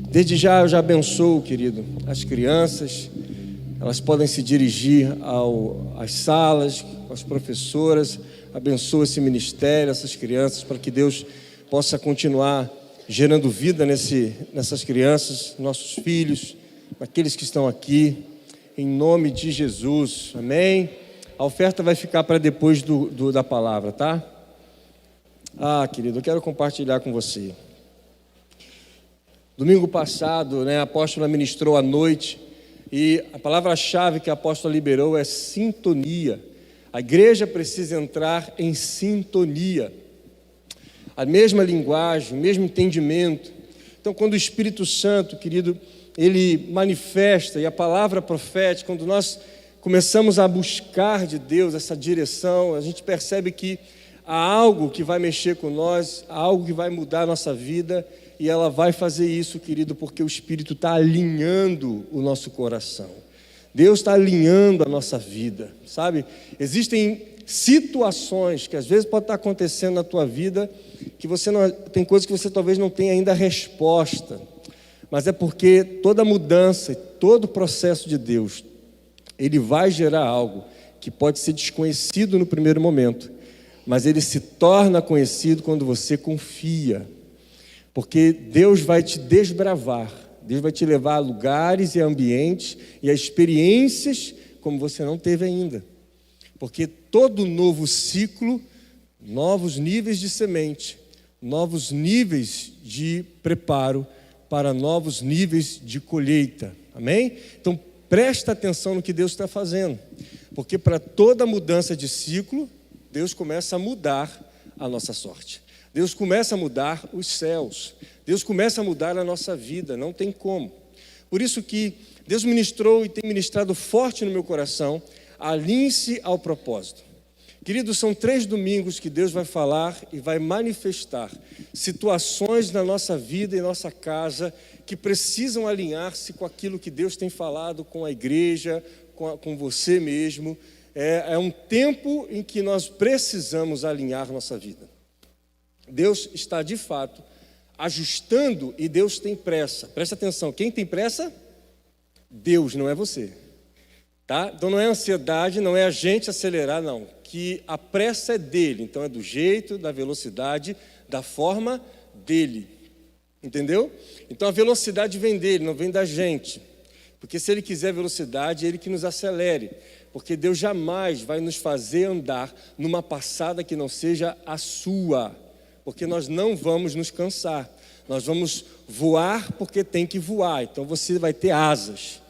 Desde já eu já abençoo, querido, as crianças. Elas podem se dirigir às salas, às professoras. Abençoa esse ministério, essas crianças, para que Deus possa continuar gerando vida nessas crianças, nossos filhos, aqueles que estão aqui, em nome de Jesus, amém? A oferta vai ficar para depois da palavra, tá? Querido, eu quero compartilhar com você. Domingo passado, a apóstola ministrou à noite, e a palavra-chave que a apóstola liberou é sintonia. A igreja precisa entrar em sintonia. A mesma linguagem, o mesmo entendimento. Então, quando o Espírito Santo, querido, ele manifesta, e a palavra profética, quando nós começamos a buscar de Deus essa direção, a gente percebe que há algo que vai mexer com nós, há algo que vai mudar a nossa vida, e ela vai fazer isso, querido, porque o Espírito está alinhando o nosso coração. Deus está alinhando a nossa vida, sabe? Existem situações que às vezes pode estar acontecendo na tua vida, que você não, tem coisas que você talvez não tenha ainda resposta, mas é porque toda mudança, todo processo de Deus, ele vai gerar algo que pode ser desconhecido no primeiro momento, mas ele se torna conhecido quando você confia, porque Deus vai te desbravar, Deus vai te levar a lugares e a ambientes e a experiências como você não teve ainda, porque todo novo ciclo, novos níveis de semente, novos níveis de preparo para novos níveis de colheita, amém? Então presta atenção no que Deus está fazendo, porque para toda mudança de ciclo, Deus começa a mudar a nossa sorte. Deus começa a mudar os céus. Deus começa a mudar a nossa vida, não tem como. Por isso que Deus ministrou e tem ministrado forte no meu coração, alinhe-se ao propósito. Queridos, são 3 domingos que Deus vai falar e vai manifestar situações na nossa vida e nossa casa que precisam alinhar-se com aquilo que Deus tem falado com a igreja, com você mesmo. É um tempo em que nós precisamos alinhar nossa vida. Deus está, de fato, ajustando e Deus tem pressa. Presta atenção, quem tem pressa? Deus, não é você. Tá? Então não é ansiedade, não é a gente acelerar, não. Que a pressa é dele, então é do jeito, da velocidade, da forma dele. Entendeu? Então a velocidade vem dele, não vem da gente. Porque se ele quiser velocidade, é ele que nos acelere. Porque Deus jamais vai nos fazer andar numa passada que não seja a sua. Porque nós não vamos nos cansar. Nós vamos voar porque tem que voar. Então você vai ter asas.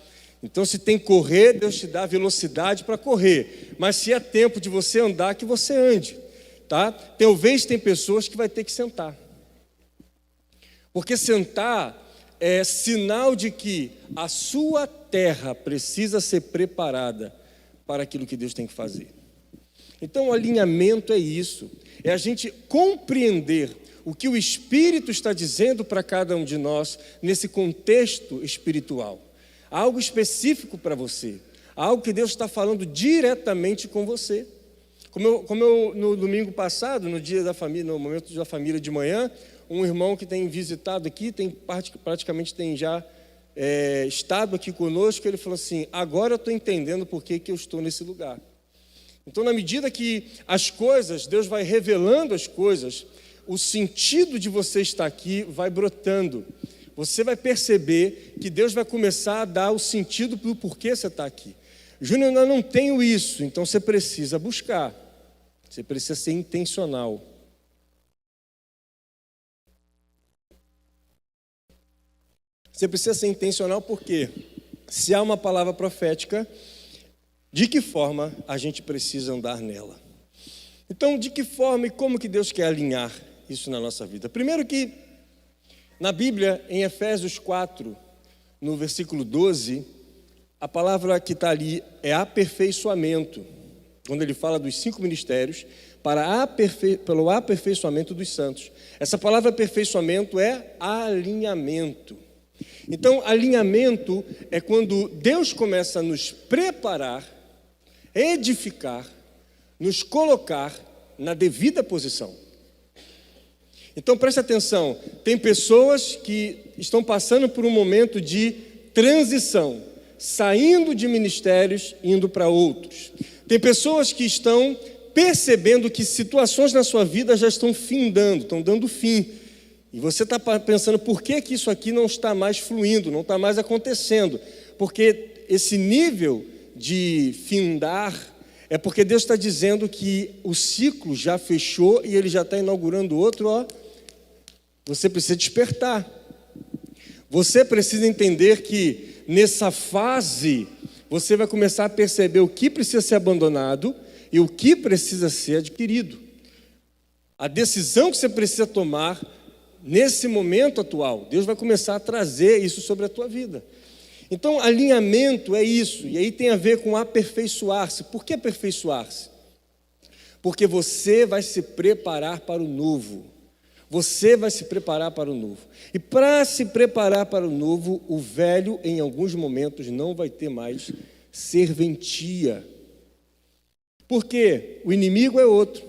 Então se tem que correr, Deus te dá velocidade para correr. Mas se é tempo de você andar, que você ande. Tá? Talvez tem pessoas que vai ter que sentar. Porque sentar é sinal de que a sua terra precisa ser preparada para aquilo que Deus tem que fazer. Então o alinhamento é isso. É a gente compreender o que o Espírito está dizendo para cada um de nós nesse contexto espiritual. Algo específico para você. Algo que Deus está falando diretamente com você. Como eu no domingo passado, no dia da família, no momento da família de manhã, um irmão que tem visitado aqui, praticamente tem já estado aqui conosco, ele falou assim, agora eu estou entendendo por que eu estou nesse lugar. Então, na medida que as coisas, Deus vai revelando as coisas, o sentido de você estar aqui vai brotando. Você vai perceber que Deus vai começar a dar o sentido do porquê você está aqui. Júnior, eu não tenho isso, então você precisa buscar. Você precisa ser intencional. Você precisa ser intencional porque se há uma palavra profética, de que forma a gente precisa andar nela? Então, de que forma e como que Deus quer alinhar isso na nossa vida? Primeiro que, na Bíblia, em Efésios 4, no versículo 12, a palavra que está ali é aperfeiçoamento. Quando ele fala dos 5 ministérios, pelo aperfeiçoamento dos santos. Essa palavra aperfeiçoamento é alinhamento. Então, alinhamento é quando Deus começa a nos preparar, edificar, nos colocar na devida posição. Então preste atenção, tem pessoas que estão passando por um momento de transição, saindo de ministérios, indo para outros. Tem pessoas que estão percebendo que situações na sua vida já estão findando, estão dando fim. E você está pensando, por que isso aqui não está mais fluindo, não está mais acontecendo? Porque esse nível de findar é porque Deus está dizendo que o ciclo já fechou e Ele já está inaugurando outro, ó. Você precisa despertar. Você precisa entender que nessa fase você vai começar a perceber o que precisa ser abandonado e o que precisa ser adquirido. A decisão que você precisa tomar nesse momento atual, Deus vai começar a trazer isso sobre a tua vida. Então, alinhamento é isso, e aí tem a ver com aperfeiçoar-se. Por que aperfeiçoar-se? Porque você vai se preparar para o novo. Você vai se preparar para o novo. E para se preparar para o novo, o velho, em alguns momentos, não vai ter mais serventia. Porque o inimigo é outro,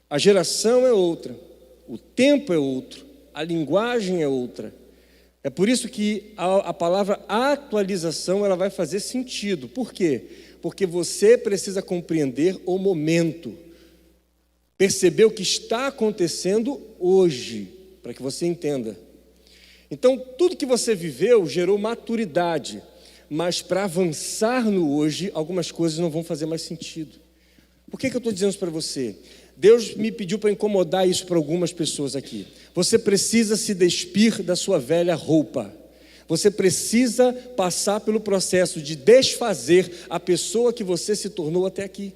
a geração é outra, o tempo é outro, a linguagem é outra. É por isso que a palavra atualização ela vai fazer sentido. Por quê? Porque você precisa compreender o momento. Perceber o que está acontecendo hoje, para que você entenda. Então, tudo que você viveu gerou maturidade, mas para avançar no hoje, algumas coisas não vão fazer mais sentido. Por que eu estou dizendo isso para você? Deus me pediu para incomodar isso para algumas pessoas aqui. Você precisa se despir da sua velha roupa. Você precisa passar pelo processo de desfazer a pessoa que você se tornou até aqui.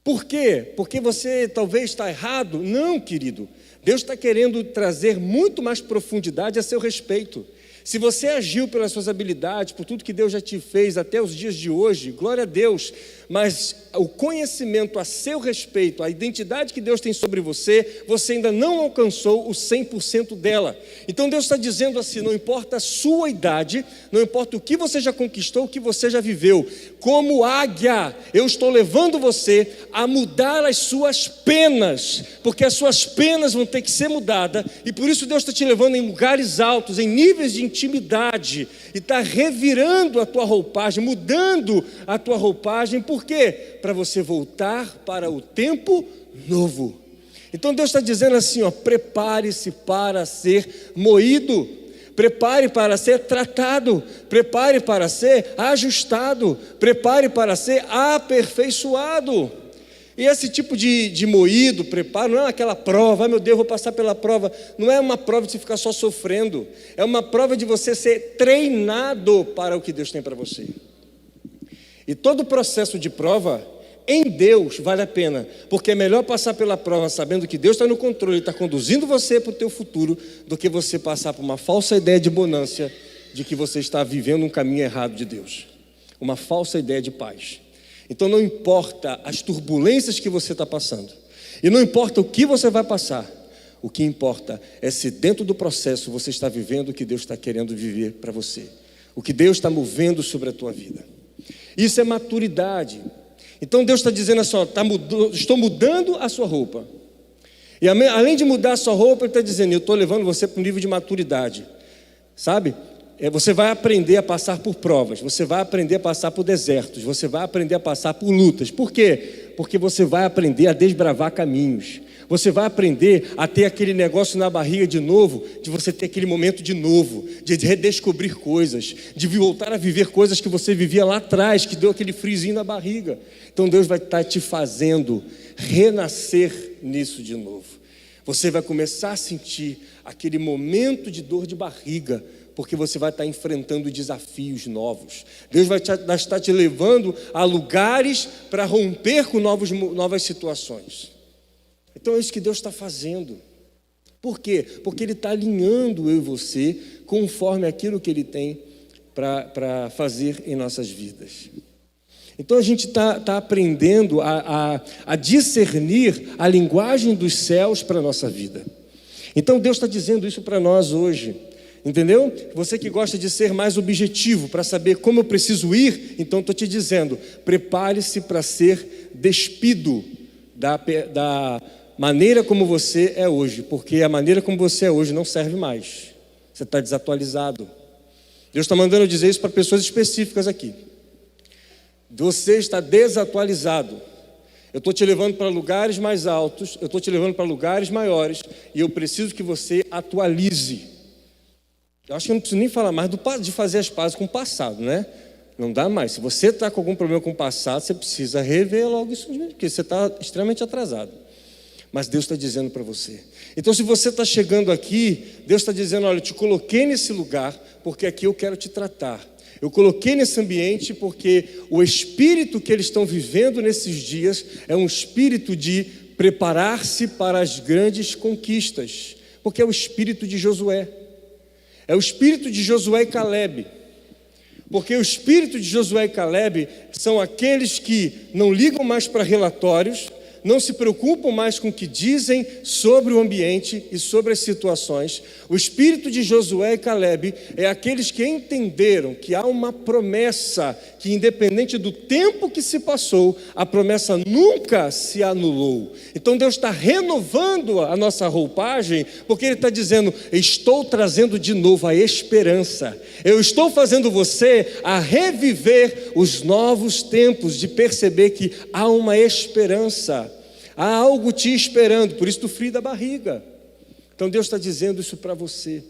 Por quê? Porque você talvez está errado? Não, querido. Deus está querendo trazer muito mais profundidade a seu respeito. Se você agiu pelas suas habilidades, por tudo que Deus já te fez até os dias de hoje, glória a Deus, mas o conhecimento a seu respeito, a identidade que Deus tem sobre você, você ainda não alcançou o 100% dela. Então Deus está dizendo assim, não importa a sua idade, não importa o que você já conquistou, o que você já viveu, como águia, eu estou levando você a mudar as suas penas, porque as suas penas vão ter que ser mudadas, e por isso Deus está te levando em lugares altos, em níveis de intimidade, e está revirando a tua roupagem, mudando a tua roupagem. Por quê? Para você voltar para o tempo novo. Então Deus está dizendo assim, ó, prepare-se para ser moído, prepare para ser tratado, prepare para ser ajustado, prepare para ser aperfeiçoado. E esse tipo de moído, preparo, não é aquela prova, meu Deus, vou passar pela prova. Não é uma prova de você ficar só sofrendo. É uma prova de você ser treinado para o que Deus tem para você. E todo processo de prova, em Deus, vale a pena. Porque é melhor passar pela prova sabendo que Deus está no controle, está conduzindo você para o teu futuro, do que você passar por uma falsa ideia de bonância, de que você está vivendo um caminho errado de Deus. Uma falsa ideia de paz. Então não importa as turbulências que você está passando, e não importa o que você vai passar, o que importa é se dentro do processo você está vivendo o que Deus está querendo viver para você, o que Deus está movendo sobre a tua vida. Isso é maturidade. Então Deus está dizendo assim, ó, estou mudando a sua roupa, e além de mudar a sua roupa, Ele está dizendo, eu estou levando você para um nível de maturidade, sabe? Você vai aprender a passar por provas, você vai aprender a passar por desertos, você vai aprender a passar por lutas. Por quê? Porque você vai aprender a desbravar caminhos. Você vai aprender a ter aquele negócio na barriga de novo, de você ter aquele momento de novo, de redescobrir coisas, de voltar a viver coisas que você vivia lá atrás, que deu aquele friozinho na barriga. Então Deus vai estar te fazendo renascer nisso de novo. Você vai começar a sentir aquele momento de dor de barriga, porque você vai estar enfrentando desafios novos. Deus vai estar te levando a lugares para romper com novas situações. Então é isso que Deus está fazendo. Por quê? Porque Ele está alinhando eu e você conforme aquilo que Ele tem para fazer em nossas vidas. Então a gente está aprendendo a discernir a linguagem dos céus para a nossa vida. Então Deus está dizendo isso para nós hoje. Entendeu? Você que gosta de ser mais objetivo, para saber como eu preciso ir, então estou te dizendo, prepare-se para ser despido maneira como você é hoje, porque a maneira como você é hoje não serve mais. Você está desatualizado. Deus está mandando eu dizer isso para pessoas específicas aqui. Você está desatualizado. Eu estou te levando para lugares mais altos, eu estou te levando para lugares maiores, e eu preciso que você atualize. Eu acho que eu não preciso nem falar mais de fazer as pazes com o passado, né? Não dá mais. Se você está com algum problema com o passado, você precisa rever logo isso mesmo, porque você está extremamente atrasado. Mas Deus está dizendo para você. Então, se você está chegando aqui, Deus está dizendo: olha, eu te coloquei nesse lugar, porque aqui eu quero te tratar. Eu coloquei nesse ambiente porque o espírito que eles estão vivendo nesses dias é um espírito de preparar-se para as grandes conquistas, porque é o espírito de Josué. É o espírito de Josué e Calebe. Porque o espírito de Josué e Calebe são aqueles que não ligam mais para relatórios, não se preocupam mais com o que dizem sobre o ambiente e sobre as situações. O espírito de Josué e Calebe é aqueles que entenderam que há uma promessa, que independente do tempo que se passou, a promessa nunca se anulou. Então Deus está renovando a nossa roupagem, porque Ele está dizendo: estou trazendo de novo a esperança. Eu estou fazendo você a reviver os novos tempos, de perceber que há uma esperança. Há algo te esperando, por isso do frio da barriga. Então Deus está dizendo isso para você,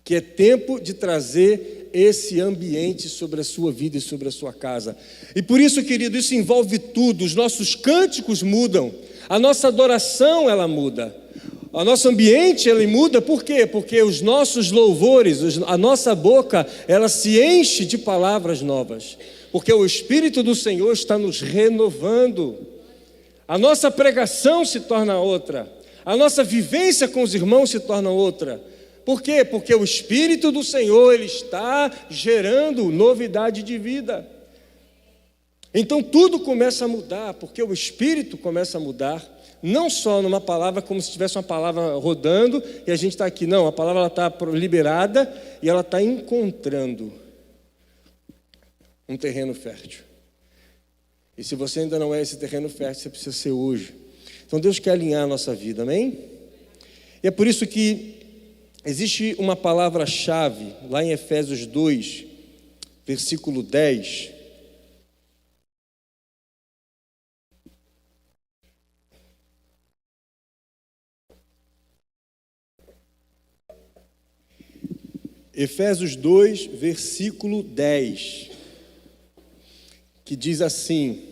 que é tempo de trazer esse ambiente sobre a sua vida e sobre a sua casa. E por isso, querido, isso envolve tudo. Os nossos cânticos mudam, a nossa adoração ela muda, o nosso ambiente ele muda. Por quê? Porque os nossos louvores, a nossa boca, ela se enche de palavras novas, porque o Espírito do Senhor está nos renovando. A nossa pregação se torna outra, a nossa vivência com os irmãos se torna outra. Por quê? Porque o Espírito do Senhor ele está gerando novidade de vida. Então tudo começa a mudar, porque o Espírito começa a mudar, não só numa palavra como se tivesse uma palavra rodando e a gente está aqui. Não, a palavra está liberada e ela está encontrando um terreno fértil. E se você ainda não é esse terreno fértil, você precisa ser hoje. Então Deus quer alinhar a nossa vida, amém? E é por isso que existe uma palavra-chave lá em Efésios 2, versículo 10. Efésios 2, versículo 10. Que diz assim: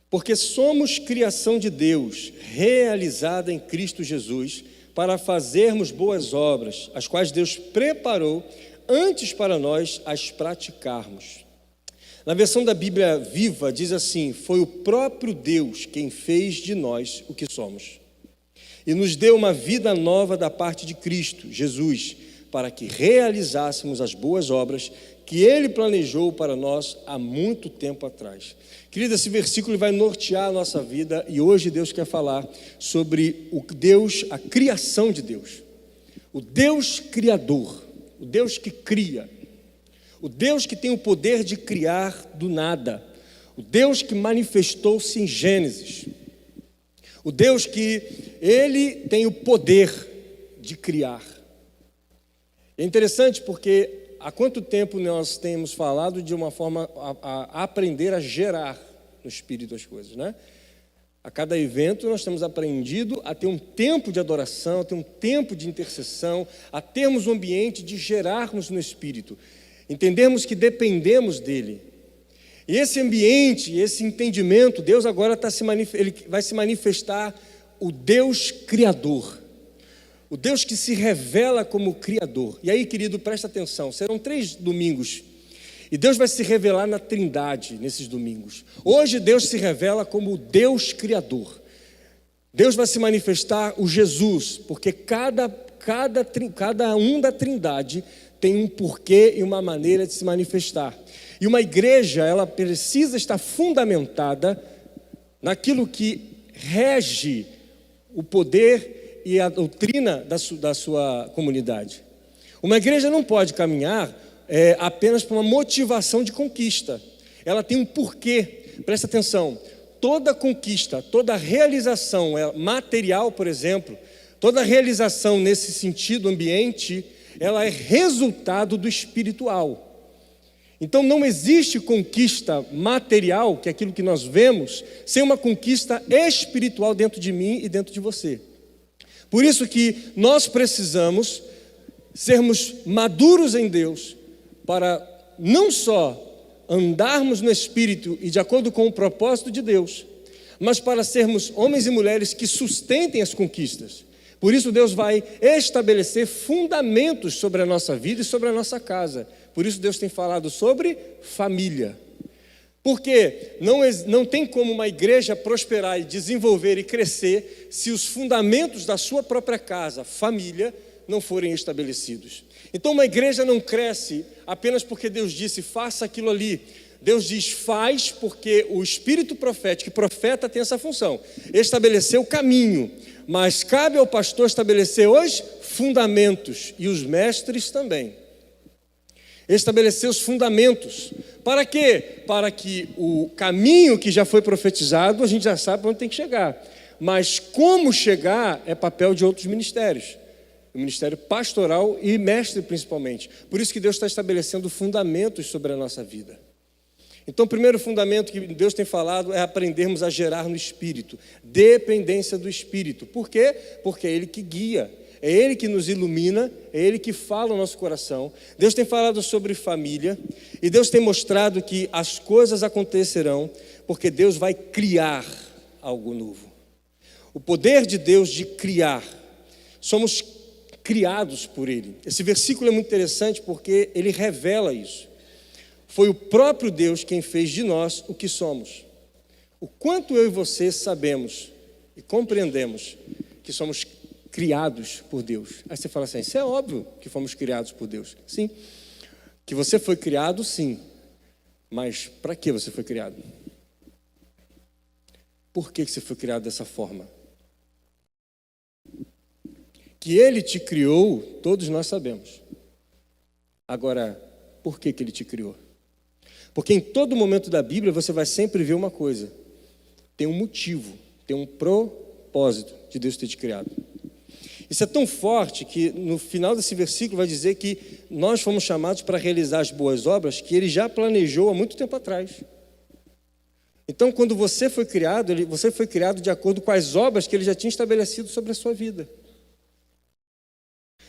porque somos criação de Deus, realizada em Cristo Jesus, para fazermos boas obras, as quais Deus preparou antes para nós as praticarmos. Na versão da Bíblia Viva diz assim: foi o próprio Deus quem fez de nós o que somos, e nos deu uma vida nova da parte de Cristo Jesus, para que realizássemos as boas obras que Ele planejou para nós há muito tempo atrás. Querida, esse versículo vai nortear a nossa vida, e hoje Deus quer falar sobre o Deus, a criação de Deus, o Deus criador, o Deus que cria, o Deus que tem o poder de criar do nada, o Deus que manifestou-se em Gênesis, o Deus que Ele tem o poder de criar. É interessante porque há quanto tempo nós temos falado de uma forma a aprender a gerar no Espírito as coisas, né? A cada evento nós temos aprendido a ter um tempo de adoração, a ter um tempo de intercessão, a termos um ambiente de gerarmos no Espírito, entendermos que dependemos dEle. E esse ambiente, esse entendimento, Deus agora Ele vai se manifestar o Deus Criador. O Deus que se revela como Criador. E aí, querido, presta atenção, serão 3 domingos. E Deus vai se revelar na Trindade nesses domingos. Hoje Deus se revela como o Deus Criador. Deus vai se manifestar o Jesus, porque cada um da Trindade tem um porquê e uma maneira de se manifestar. E uma igreja, ela precisa estar fundamentada naquilo que rege o poder e a doutrina da sua comunidade. Uma igreja não pode caminhar apenas por uma motivação de conquista. Ela tem um porquê. Presta atenção, toda conquista, toda realização material, por exemplo, toda realização nesse sentido ambiente, ela é resultado do espiritual. Então não existe conquista material, que é aquilo que nós vemos, sem uma conquista espiritual dentro de mim e dentro de você. Por isso que nós precisamos sermos maduros em Deus, para não só andarmos no Espírito e de acordo com o propósito de Deus, mas para sermos homens e mulheres que sustentem as conquistas. Por isso Deus vai estabelecer fundamentos sobre a nossa vida e sobre a nossa casa. Por isso Deus tem falado sobre família. Porque não tem como uma igreja prosperar e desenvolver e crescer se os fundamentos da sua própria casa, família, não forem estabelecidos. Então uma igreja não cresce apenas porque Deus disse, faça aquilo ali. Deus diz, faz, porque o espírito profético, e profeta tem essa função, estabelecer o caminho, mas cabe ao pastor estabelecer os fundamentos, e os mestres também. Estabelecer os fundamentos. Para quê? Para que o caminho que já foi profetizado, a gente já sabe onde tem que chegar. Mas como chegar é papel de outros ministérios. O ministério pastoral e mestre principalmente. Por isso que Deus está estabelecendo fundamentos sobre a nossa vida. Então o primeiro fundamento que Deus tem falado é aprendermos a gerar no Espírito. Dependência do Espírito. Por quê? Porque é Ele que guia. É Ele que nos ilumina, é Ele que fala no nosso coração. Deus tem falado sobre família e Deus tem mostrado que as coisas acontecerão porque Deus vai criar algo novo. O poder de Deus de criar. Somos criados por Ele. Esse versículo é muito interessante porque ele revela isso. Foi o próprio Deus quem fez de nós o que somos. O quanto eu e você sabemos e compreendemos que somos criados por Deus. Aí você fala assim, isso é óbvio que fomos criados por Deus. Sim. Que você foi criado, sim. Mas para que você foi criado? Por que você foi criado dessa forma? Que Ele te criou, todos nós sabemos. Agora, por que Ele te criou? Porque em todo momento da Bíblia você vai sempre ver uma coisa. Tem um motivo, tem um propósito de Deus ter te criado. Isso é tão forte que no final desse versículo vai dizer que nós fomos chamados para realizar as boas obras que Ele já planejou há muito tempo atrás. Então, quando você foi criado de acordo com as obras que Ele já tinha estabelecido sobre a sua vida.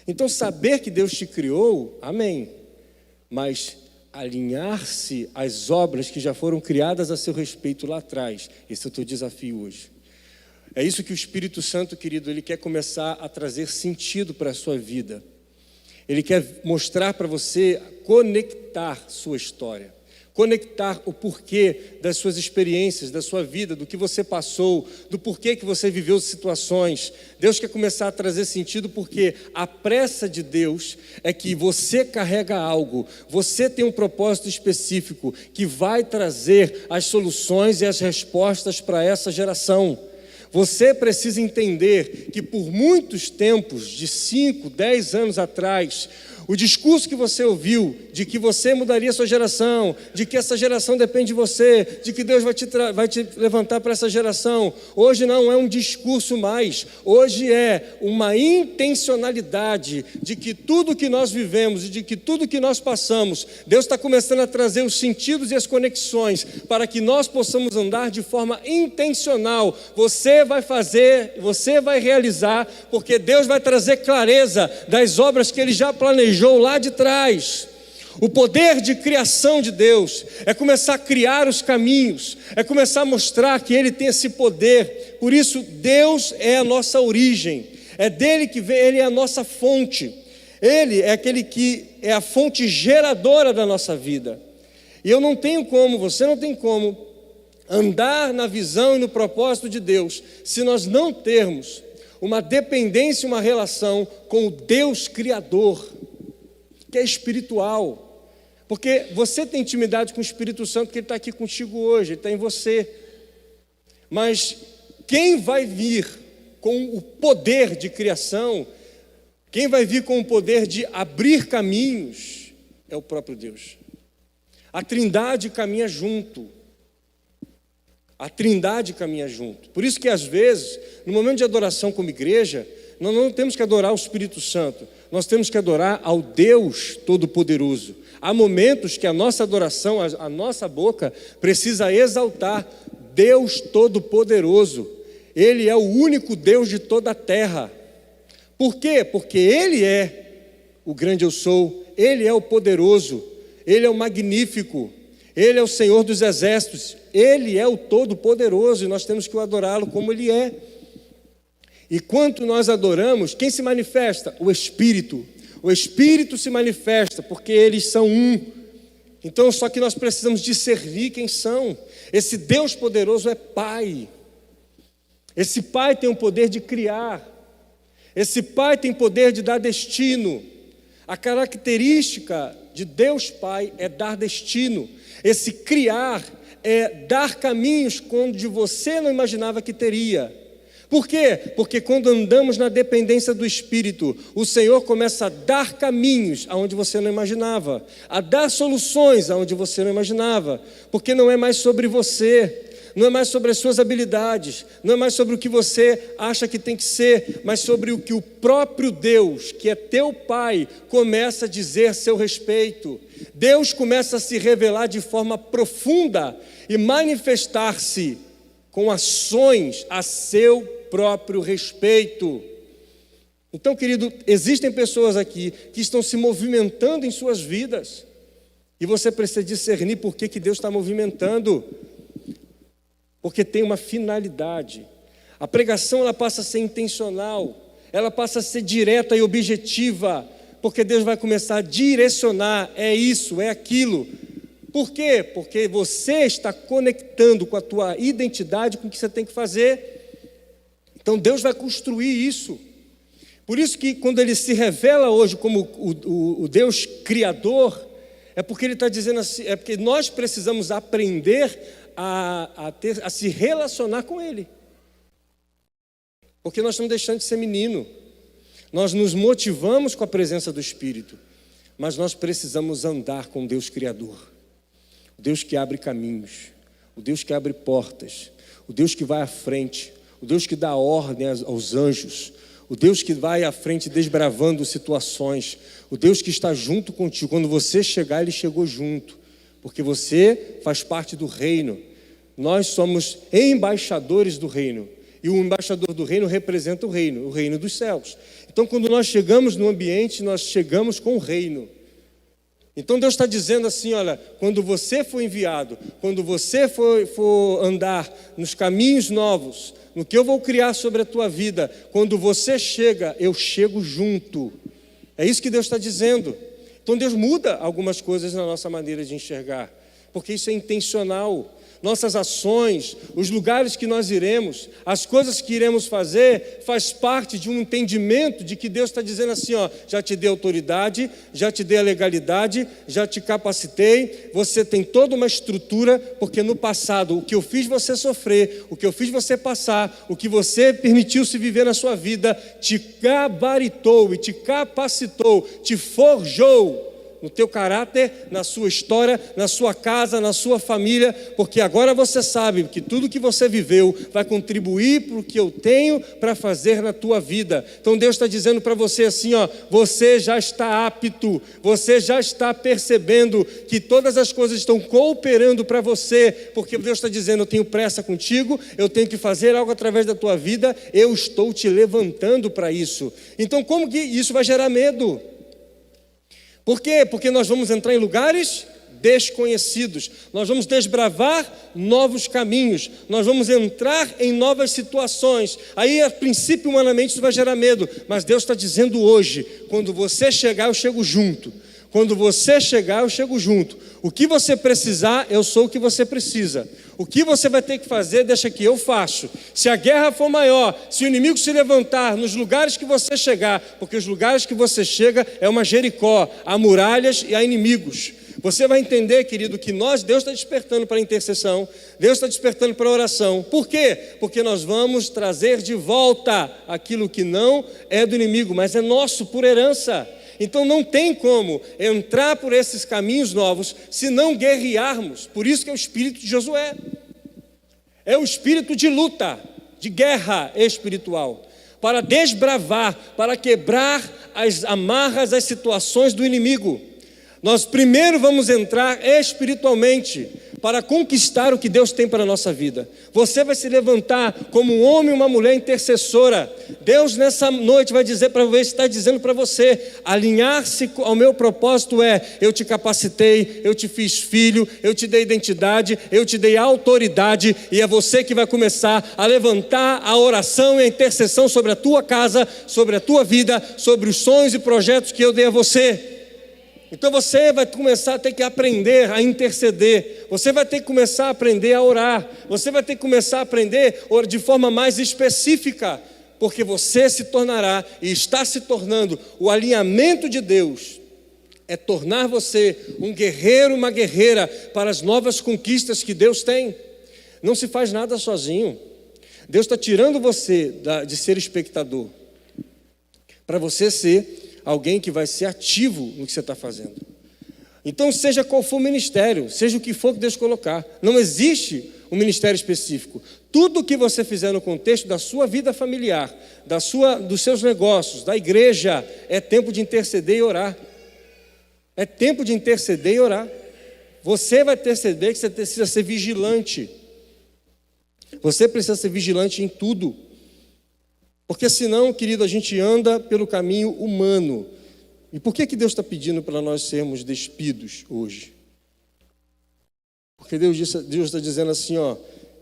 Então, saber que Deus te criou, amém. Mas alinhar-se às obras que já foram criadas a seu respeito lá atrás. Esse é o teu desafio hoje. É isso que o Espírito Santo, querido, Ele quer começar a trazer sentido para a sua vida. Ele quer mostrar para você, conectar sua história. Conectar o porquê das suas experiências, da sua vida, do que você passou, do porquê que você viveu situações. Deus quer começar a trazer sentido porque a pressa de Deus é que você carrega algo, você tem um propósito específico que vai trazer as soluções e as respostas para essa geração. Você precisa entender que por muitos tempos, de 5, 10 anos atrás, o discurso que você ouviu de que você mudaria a sua geração, de que essa geração depende de você, de que Deus vai te levantar para essa geração, hoje não é um discurso mais, hoje é uma intencionalidade de que tudo que nós vivemos e de que tudo que nós passamos, Deus está começando a trazer os sentidos e as conexões para que nós possamos andar de forma intencional. Você vai fazer, você vai realizar, porque Deus vai trazer clareza das obras que Ele já planejou lá de trás. O poder de criação de Deus é começar a criar os caminhos, é começar a mostrar que Ele tem esse poder. Por isso Deus é a nossa origem, é dele que vem, Ele é a nossa fonte, Ele é aquele que é a fonte geradora da nossa vida. E eu não tenho como, você não tem como andar na visão e no propósito de Deus se nós não termos uma dependência, uma relação com o Deus Criador, que é espiritual, porque você tem intimidade com o Espírito Santo, que Ele está aqui contigo hoje, Ele está em você, mas quem vai vir com o poder de criação, quem vai vir com o poder de abrir caminhos, é o próprio Deus. A Trindade caminha junto, A Trindade caminha junto. Por isso que às vezes, no momento de adoração como igreja, nós não temos que adorar o Espírito Santo, nós temos que adorar ao Deus Todo-Poderoso. Há momentos que a nossa adoração, a nossa boca, precisa exaltar Deus Todo-Poderoso. Ele é o único Deus de toda a terra. Por quê? Porque Ele é o grande eu sou, Ele é o poderoso, Ele é o magnífico, Ele é o Senhor dos exércitos, Ele é o Todo-Poderoso e nós temos que adorá-lo como Ele é. E quando nós adoramos, quem se manifesta? O Espírito. O Espírito se manifesta porque eles são um. Então, só que nós precisamos discernir quem são. Esse Deus poderoso é Pai. Esse Pai tem o poder de criar. Esse Pai tem poder de dar destino. A característica de Deus Pai é dar destino. Esse criar é dar caminhos onde você não imaginava que teria. Por quê? Porque quando andamos na dependência do Espírito, o Senhor começa a dar caminhos aonde você não imaginava, a dar soluções aonde você não imaginava, porque não é mais sobre você, não é mais sobre as suas habilidades, não é mais sobre o que você acha que tem que ser, mas sobre o que o próprio Deus, que é teu Pai, começa a dizer a seu respeito. Deus começa a se revelar de forma profunda e manifestar-se com ações a seu próprio respeito. Então, querido, existem pessoas aqui que estão se movimentando em suas vidas e você precisa discernir por que Deus está movimentando, porque tem uma finalidade. A pregação ela passa a ser intencional, ela passa a ser direta e objetiva, porque Deus vai começar a direcionar, é isso, é aquilo. Por quê? Porque você está conectando com a tua identidade, com o que você tem que fazer. Então Deus vai construir isso. Por isso que quando Ele se revela hoje como o Deus Criador, é porque Ele está dizendo assim, é porque nós precisamos aprender a se relacionar com Ele. Porque nós estamos deixando de ser menino. Nós nos motivamos com a presença do Espírito, mas nós precisamos andar com Deus Criador. O Deus que abre caminhos, o Deus que abre portas, o Deus que vai à frente, o Deus que dá ordem aos anjos, o Deus que vai à frente desbravando situações, o Deus que está junto contigo. Quando você chegar, Ele chegou junto, porque você faz parte do reino. Nós somos embaixadores do reino, e o embaixador do reino representa o reino dos céus. Então, quando nós chegamos no ambiente, nós chegamos com o reino. Então Deus está dizendo assim, olha, quando você for enviado, quando você for andar nos caminhos novos, no que eu vou criar sobre a tua vida, quando você chega, eu chego junto. É isso que Deus está dizendo. Então Deus muda algumas coisas na nossa maneira de enxergar, porque isso é intencional. Nossas ações, os lugares que nós iremos, as coisas que iremos fazer, faz parte de um entendimento de que Deus está dizendo assim, ó, já te dei autoridade, já te dei a legalidade, já te capacitei, você tem toda uma estrutura, porque no passado o que eu fiz você sofrer, o que eu fiz você passar, o que você permitiu se viver na sua vida, te gabaritou e te capacitou, te forjou no teu caráter, na sua história, na sua casa, na sua família, porque agora você sabe que tudo que você viveu vai contribuir para o que eu tenho para fazer na tua vida. Então Deus está dizendo para você assim, ó, você já está apto, você já está percebendo que todas as coisas estão cooperando para você, porque Deus está dizendo, eu tenho pressa contigo, eu tenho que fazer algo através da tua vida, eu estou te levantando para isso. Então como que isso vai gerar medo? Por quê? Porque nós vamos entrar em lugares desconhecidos, nós vamos desbravar novos caminhos, nós vamos entrar em novas situações. Aí, a princípio, humanamente, isso vai gerar medo, mas Deus está dizendo hoje, quando você chegar, eu chego junto. Quando você chegar, eu chego junto. O que você precisar, eu sou o que você precisa. O que você vai ter que fazer, deixa que eu faço. Se a guerra for maior, se o inimigo se levantar nos lugares que você chegar, porque os lugares que você chega é uma Jericó, há muralhas e há inimigos. Você vai entender, querido, que Deus está despertando para a intercessão, Deus está despertando para a oração. Por quê? Porque nós vamos trazer de volta aquilo que não é do inimigo, mas é nosso por herança. Então não tem como entrar por esses caminhos novos se não guerrearmos. Por isso que é o espírito de Josué. É o espírito de luta, de guerra espiritual, para desbravar, para quebrar as amarras, as situações do inimigo. Nós primeiro vamos entrar espiritualmente para conquistar o que Deus tem para a nossa vida. Você vai se levantar como um homem e uma mulher intercessora. Deus nessa noite vai dizer para você, está dizendo para você, alinhar-se ao meu propósito eu te capacitei, eu te fiz filho, eu te dei identidade, eu te dei autoridade, e é você que vai começar a levantar a oração e a intercessão sobre a tua casa, sobre a tua vida, sobre os sonhos e projetos que eu dei a você. Então você vai começar a ter que aprender a interceder, você vai ter que começar a aprender a orar, você vai ter que começar a aprender de forma mais específica, porque você se tornará e está se tornando o alinhamento de Deus, é tornar você um guerreiro, uma guerreira para as novas conquistas que Deus tem. Não se faz nada sozinho. Deus está tirando você de ser espectador, para você ser alguém que vai ser ativo no que você está fazendo. Então, seja qual for o ministério, seja o que for que Deus colocar, não existe um ministério específico. Tudo o que você fizer no contexto da sua vida familiar, dos seus negócios, da igreja, é tempo de interceder e orar. É tempo de interceder e orar. Você vai perceber que você precisa ser vigilante. Você precisa ser vigilante em tudo. Porque senão, querido, a gente anda pelo caminho humano. E por que Deus está pedindo para nós sermos despidos hoje? Porque Deus está dizendo assim,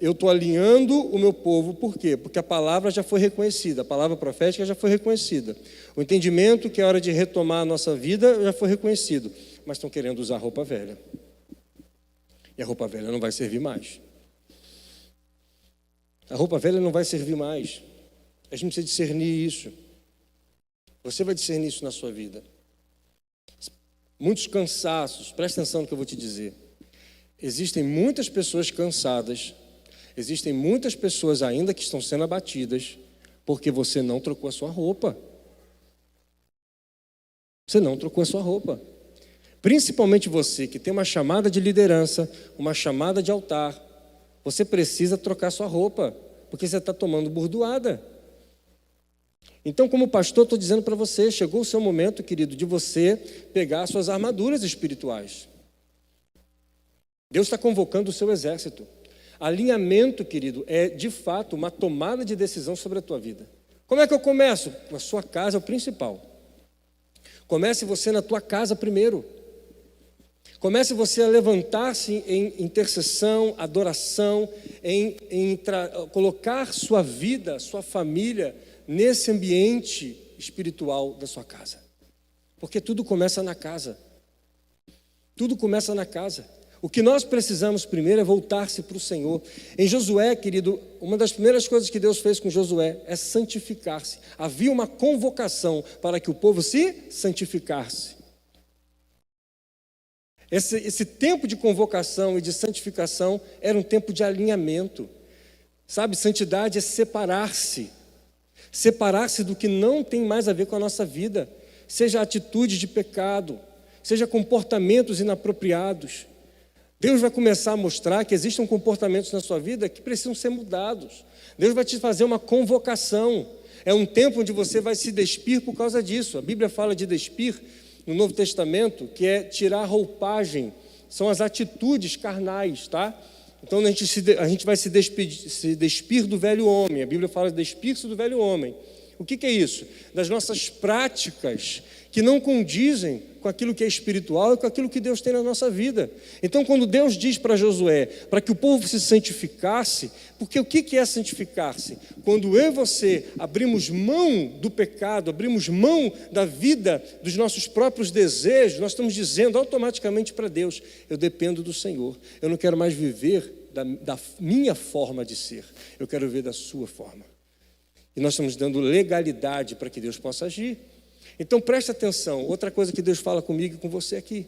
eu estou alinhando o meu povo, por quê? Porque a palavra já foi reconhecida, a palavra profética já foi reconhecida. O entendimento que é hora de retomar a nossa vida já foi reconhecido. Mas estão querendo usar roupa velha. E a roupa velha não vai servir mais. A roupa velha não vai servir mais. A gente precisa discernir isso. Você vai discernir isso na sua vida. Muitos cansaços, presta atenção no que eu vou te dizer. Existem muitas pessoas cansadas, existem muitas pessoas ainda que estão sendo abatidas, porque você não trocou a sua roupa. Você não trocou a sua roupa. Principalmente você que tem uma chamada de liderança, uma chamada de altar, você precisa trocar a sua roupa, porque você está tomando burdoada. Então, como pastor, estou dizendo para você, chegou o seu momento, querido, de você pegar suas armaduras espirituais. Deus está convocando o seu exército. Alinhamento, querido, é de fato uma tomada de decisão sobre a tua vida. Como é que eu começo? A sua casa é o principal. Comece você na tua casa primeiro. Comece você a levantar-se em intercessão, adoração, colocar sua vida, sua família nesse ambiente espiritual da sua casa. Porque tudo começa na casa. Tudo começa na casa. O que nós precisamos primeiro é voltar-se para o Senhor. Em Josué, querido, uma das primeiras coisas que Deus fez com Josué é santificar-se. Havia uma convocação para que o povo se santificasse. Esse tempo de convocação e de santificação era um tempo de alinhamento. Sabe, santidade é separar-se. Separar-se do que não tem mais a ver com a nossa vida. Seja atitude de pecado, seja comportamentos inapropriados. Deus vai começar a mostrar que existem comportamentos na sua vida que precisam ser mudados. Deus vai te fazer uma convocação. É um tempo onde você vai se despir por causa disso. A Bíblia fala de despir no Novo Testamento, que é tirar a roupagem. São as atitudes carnais, tá? Então a gente vai se despir do velho homem. A Bíblia fala de despir-se do velho homem. O que é isso? Das nossas práticas que não condizem com aquilo que é espiritual e com aquilo que Deus tem na nossa vida. Então, quando Deus diz para Josué, para que o povo se santificasse, porque o que é santificar-se? Quando eu e você abrimos mão do pecado, abrimos mão da vida, dos nossos próprios desejos, nós estamos dizendo automaticamente para Deus, eu dependo do Senhor, eu não quero mais viver da minha forma de ser, eu quero viver da sua forma. E nós estamos dando legalidade para que Deus possa agir. Então preste atenção, outra coisa que Deus fala comigo e com você aqui.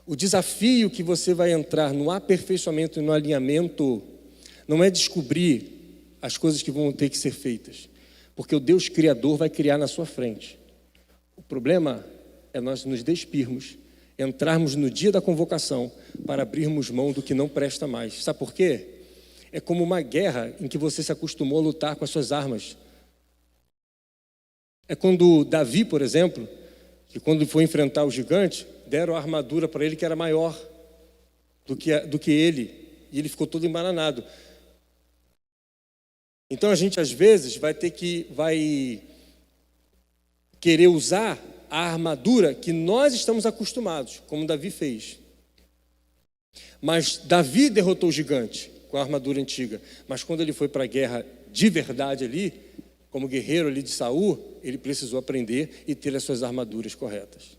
O desafio que você vai entrar no aperfeiçoamento e no alinhamento não é descobrir as coisas que vão ter que ser feitas, porque o Deus Criador vai criar na sua frente. O problema é nós nos despirmos, entrarmos no dia da convocação para abrirmos mão do que não presta mais. Sabe por quê? é como uma guerra em que você se acostumou a lutar com as suas armas. É quando Davi, por exemplo, que quando foi enfrentar o gigante, deram a armadura para ele que era maior do que ele, e ele ficou todo embananado. Então a gente às vezes vai querer usar a armadura que nós estamos acostumados, como Davi fez. Mas Davi derrotou o gigante com a armadura antiga. Mas quando ele foi para a guerra de verdade ali, como guerreiro ali de Saul, ele precisou aprender e ter as suas armaduras corretas.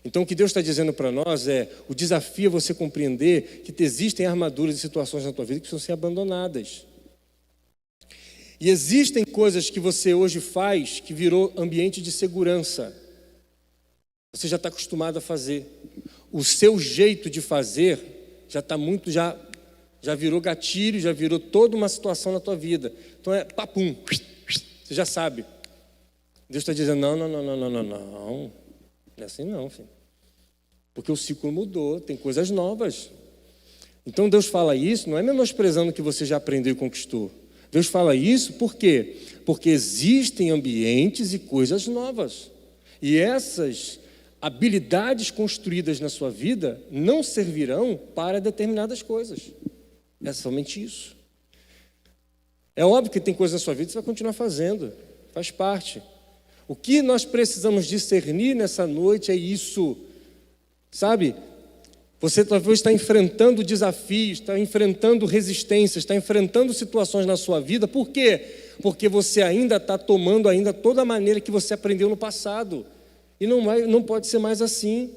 Então o que Deus está dizendo para nós o desafio é você compreender que existem armaduras e situações na tua vida que precisam ser abandonadas. E existem coisas que você hoje faz que virou ambiente de segurança. Você já está acostumado a fazer. O seu jeito de fazer já está muito, já virou gatilho, já virou toda uma situação na tua vida. Então é papum, você já sabe. Deus está dizendo, não é assim não, filho. Porque o ciclo mudou, tem coisas novas. Então Deus fala isso, não é menosprezando o que você já aprendeu e conquistou. Deus fala isso por quê? Porque existem ambientes e coisas novas. E essas habilidades construídas na sua vida não servirão para determinadas coisas. É somente isso. É óbvio que tem coisas na sua vida que você vai continuar fazendo. Faz parte. O que nós precisamos discernir nessa noite é isso. Sabe? Você talvez está enfrentando desafios, está enfrentando resistências, está enfrentando situações na sua vida. Por quê? Porque você ainda está tomando toda a maneira que você aprendeu no passado. E não pode ser mais assim.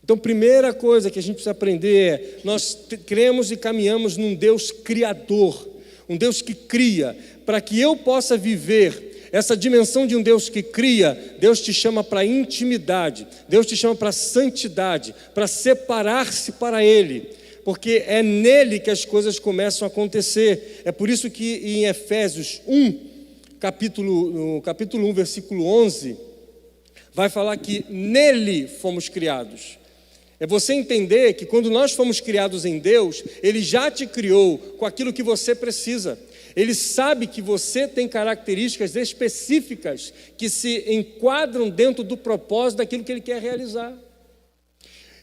Então, primeira coisa que a gente precisa aprender nós cremos e caminhamos num Deus criador, um Deus que cria. Para que eu possa viver essa dimensão de um Deus que cria, Deus te chama para intimidade, Deus te chama para santidade, para separar-se para Ele, porque é nele que as coisas começam a acontecer. É por isso que em Efésios 1, no capítulo 1, versículo 11, vai falar que nele fomos criados. É você entender que quando nós fomos criados em Deus, Ele já te criou com aquilo que você precisa. Ele sabe que você tem características específicas que se enquadram dentro do propósito daquilo que Ele quer realizar.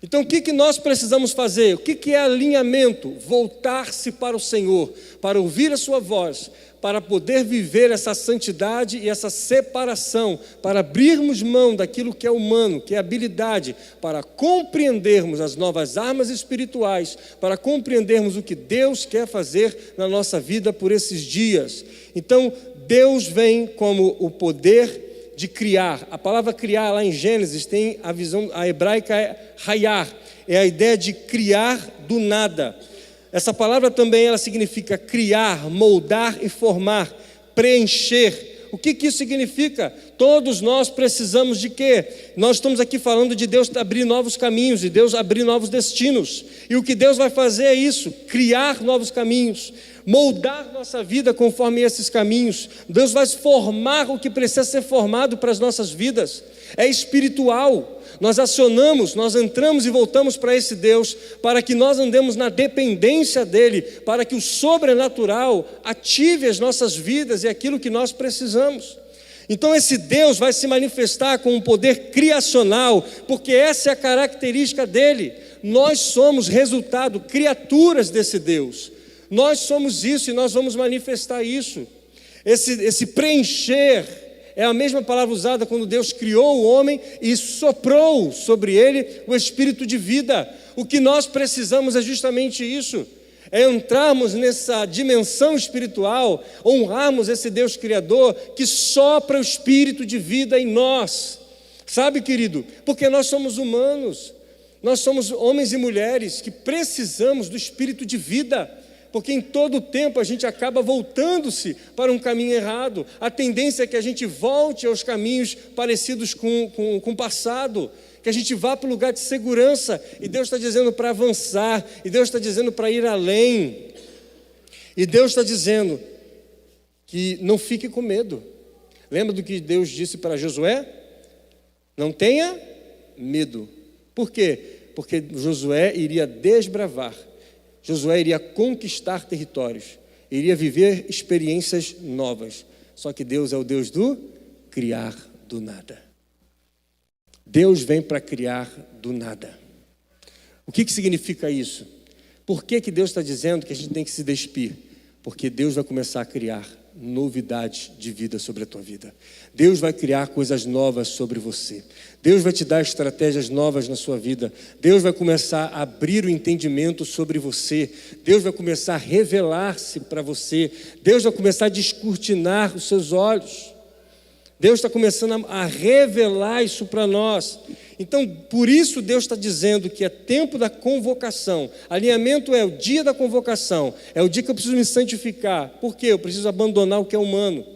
Então o que nós precisamos fazer? O que é alinhamento? Voltar-se para o Senhor, para ouvir a sua voz, para poder viver essa santidade e essa separação, para abrirmos mão daquilo que é humano, que é habilidade, para compreendermos as novas armas espirituais, para compreendermos o que Deus quer fazer na nossa vida por esses dias. Então, Deus vem como o poder de criar. A palavra criar lá em Gênesis tem a visão, a hebraica é hayar, é a ideia de criar do nada. Essa palavra também ela significa criar, moldar e formar, preencher. O que isso significa? Todos nós precisamos de quê? Nós estamos aqui falando de Deus abrir novos caminhos, de Deus abrir novos destinos. E o que Deus vai fazer é isso, criar novos caminhos, moldar nossa vida conforme esses caminhos. Deus vai formar o que precisa ser formado para as nossas vidas. É espiritual. Nós acionamos, nós entramos e voltamos para esse Deus, para que nós andemos na dependência dEle, para que o sobrenatural ative as nossas vidas e aquilo que nós precisamos. Então esse Deus vai se manifestar com um poder criacional, porque essa é a característica dEle. Nós somos resultado, criaturas desse Deus. Nós somos isso e nós vamos manifestar isso. Esse preencher é a mesma palavra usada quando Deus criou o homem e soprou sobre ele o espírito de vida. O que nós precisamos é justamente isso, é entrarmos nessa dimensão espiritual, honrarmos esse Deus Criador que sopra o espírito de vida em nós. Sabe, querido, porque nós somos humanos, nós somos homens e mulheres que precisamos do espírito de vida. Porque em todo tempo a gente acaba voltando-se para um caminho errado. A tendência é que a gente volte aos caminhos parecidos com o passado, que a gente vá para o lugar de segurança. E Deus está dizendo para avançar, e Deus está dizendo para ir além. E Deus está dizendo que não fique com medo. Lembra do que Deus disse para Josué? Não tenha medo. Por quê? Porque Josué iria desbravar. Josué iria conquistar territórios, iria viver experiências novas. Só que Deus é o Deus do criar do nada. Deus vem para criar do nada. O que significa isso? Por que Deus está dizendo que a gente tem que se despir? Porque Deus vai começar a criar novidades de vida sobre a tua vida. Deus vai criar coisas novas sobre você. Deus vai te dar estratégias novas na sua vida. Deus vai começar a abrir o entendimento sobre você. Deus vai começar a revelar-se para você. Deus vai começar a descortinar os seus olhos. Deus está começando a revelar isso para nós. Então, por isso Deus está dizendo que é tempo da convocação. Alinhamento é o dia da convocação. É o dia que eu preciso me santificar. Por quê? Eu preciso abandonar o que é humano.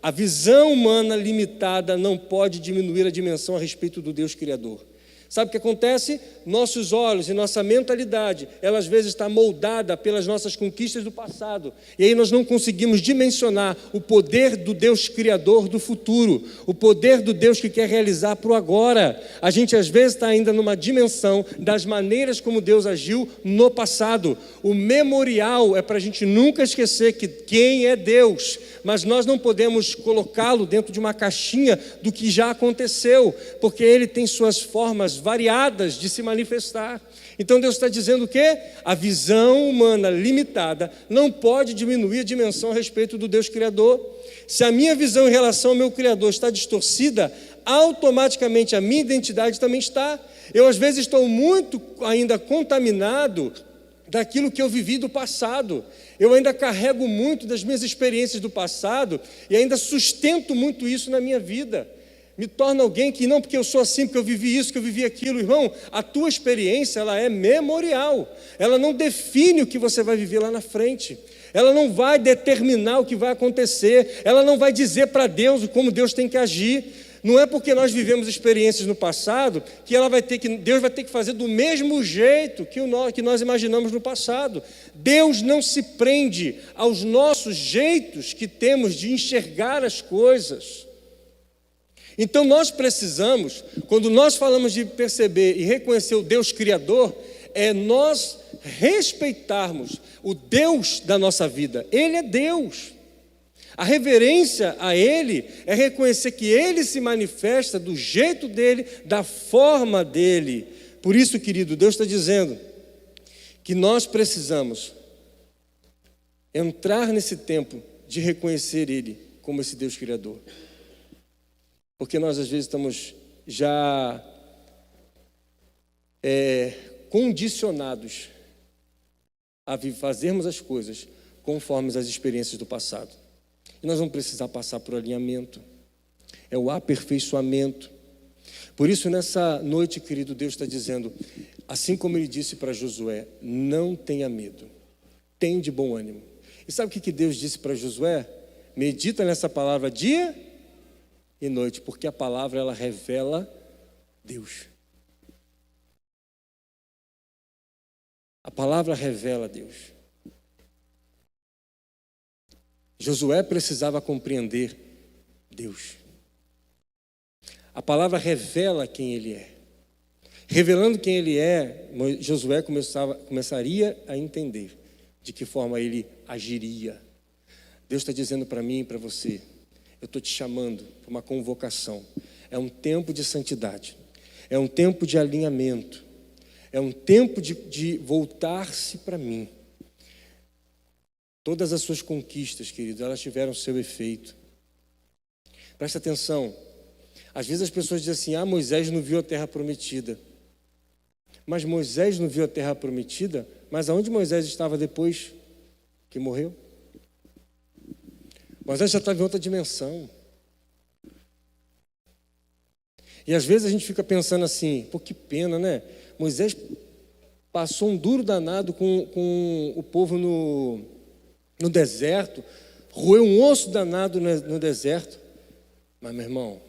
A visão humana limitada não pode diminuir a dimensão a respeito do Deus Criador. Sabe o que acontece? Nossos olhos e nossa mentalidade, ela às vezes está moldada pelas nossas conquistas do passado. E aí nós não conseguimos dimensionar o poder do Deus Criador do futuro, o poder do Deus que quer realizar para o agora. A gente às vezes está ainda numa dimensão das maneiras como Deus agiu no passado. O memorial é para a gente nunca esquecer que quem é Deus, mas nós não podemos colocá-lo dentro de uma caixinha do que já aconteceu, porque Ele tem suas formas variadas de se manifestar. Então Deus está dizendo o quê? A visão humana limitada não pode diminuir a dimensão a respeito do Deus Criador. Se a minha visão em relação ao meu Criador está distorcida, automaticamente a minha identidade também está. Eu às vezes estou muito ainda contaminado daquilo que eu vivi do passado. Eu ainda carrego muito das minhas experiências do passado e ainda sustento muito isso na minha vida. Me torna alguém que não porque eu sou assim, porque eu vivi isso, que eu vivi aquilo. Irmão, a tua experiência, ela é memorial. Ela não define o que você vai viver lá na frente. Ela não vai determinar o que vai acontecer. Ela não vai dizer para Deus como Deus tem que agir. Não é porque nós vivemos experiências no passado que Deus vai ter que fazer do mesmo jeito que nós imaginamos no passado. Deus não se prende aos nossos jeitos que temos de enxergar as coisas. Então nós precisamos, quando nós falamos de perceber e reconhecer o Deus Criador, é nós respeitarmos o Deus da nossa vida. Ele é Deus. A reverência a Ele é reconhecer que Ele se manifesta do jeito dEle, da forma dEle. Por isso, querido, Deus está dizendo que nós precisamos entrar nesse tempo de reconhecer Ele como esse Deus Criador. Porque nós às vezes estamos já condicionados a fazermos as coisas conforme as experiências do passado. E nós vamos precisar passar por alinhamento, é o aperfeiçoamento. Por isso, nessa noite, querido, Deus está dizendo, assim como Ele disse para Josué, não tenha medo, tem de bom ânimo. E sabe o que Deus disse para Josué? Medita nessa palavra dia e noite, porque a palavra ela revela Deus. A palavra revela Deus. Josué precisava compreender Deus. A palavra revela quem Ele é. Revelando quem Ele é, Josué começaria a entender de que forma Ele agiria. Deus está dizendo para mim e para você, eu estou te chamando para uma convocação. É um tempo de santidade. É um tempo de alinhamento. É um tempo de voltar-se para mim. Todas as suas conquistas, queridos, elas tiveram seu efeito. Presta atenção. Às vezes as pessoas dizem assim, Moisés não viu a terra prometida. Mas Moisés não viu a terra prometida, mas aonde Moisés estava depois que morreu? Moisés já estava em outra dimensão. E às vezes a gente fica pensando assim, pô, que pena, né? Moisés passou um duro danado com o povo no deserto, roeu um osso danado no deserto. Mas, meu irmão,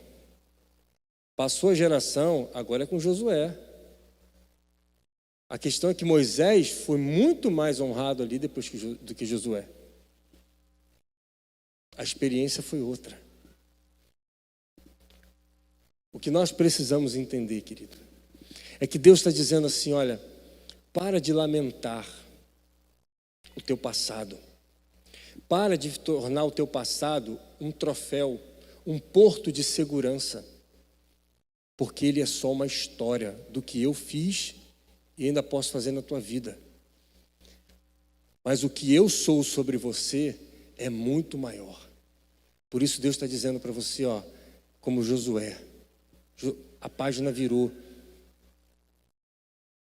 passou a geração, agora é com Josué. A questão é que Moisés foi muito mais honrado ali depois do que Josué. A experiência foi outra. O que nós precisamos entender, querido, é que Deus está dizendo assim, olha, para de lamentar o teu passado. Para de tornar o teu passado um troféu, um porto de segurança, porque ele é só uma história do que eu fiz e ainda posso fazer na tua vida. Mas o que eu sou sobre você é muito maior. Por isso Deus está dizendo para você, como Josué, a página virou,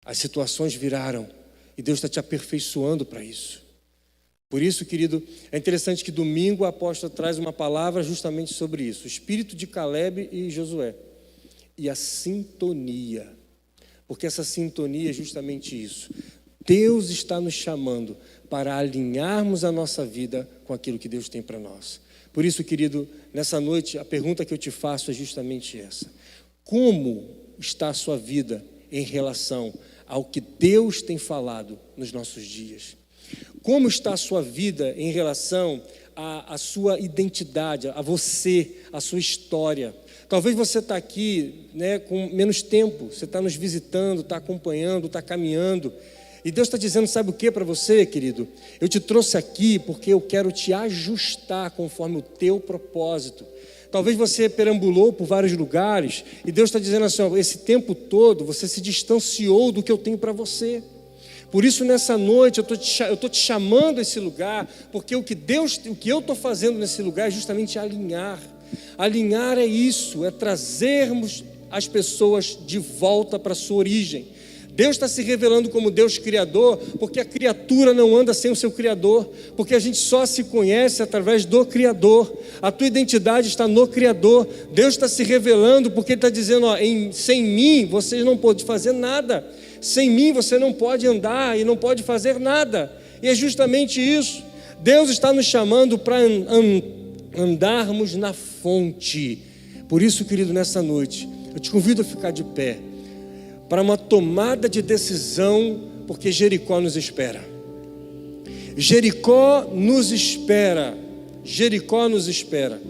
as situações viraram, e Deus está te aperfeiçoando para isso. Por isso, querido, é interessante que domingo a apóstola traz uma palavra justamente sobre isso, o espírito de Caleb e Josué, e a sintonia, porque essa sintonia é justamente isso. Deus está nos chamando para alinharmos a nossa vida com aquilo que Deus tem para nós. Por isso, querido, nessa noite, a pergunta que eu te faço é justamente essa: como está a sua vida em relação ao que Deus tem falado nos nossos dias? Como está a sua vida em relação à sua identidade, a você, a sua história? Talvez você está aqui, com menos tempo, você está nos visitando, está acompanhando, está caminhando, e Deus está dizendo, sabe o que para você, querido? Eu te trouxe aqui porque eu quero te ajustar conforme o teu propósito. Talvez você perambulou por vários lugares, e Deus está dizendo assim, esse tempo todo você se distanciou do que eu tenho para você. Por isso, nessa noite, eu estou te chamando a esse lugar, porque o que eu estou fazendo nesse lugar é justamente alinhar. Alinhar é isso, é trazermos as pessoas de volta para a sua origem. Deus está se revelando como Deus Criador, porque a criatura não anda sem o seu Criador, porque a gente só se conhece através do Criador. A tua identidade está no Criador. Deus está se revelando porque Ele está dizendo, sem mim vocês não podem fazer nada. Sem mim você não pode andar e não pode fazer nada. E é justamente isso. Deus está nos chamando para andarmos na fonte. Por isso, querido, nessa noite, eu te convido a ficar de pé para uma tomada de decisão, porque Jericó nos espera. Jericó nos espera. Jericó nos espera.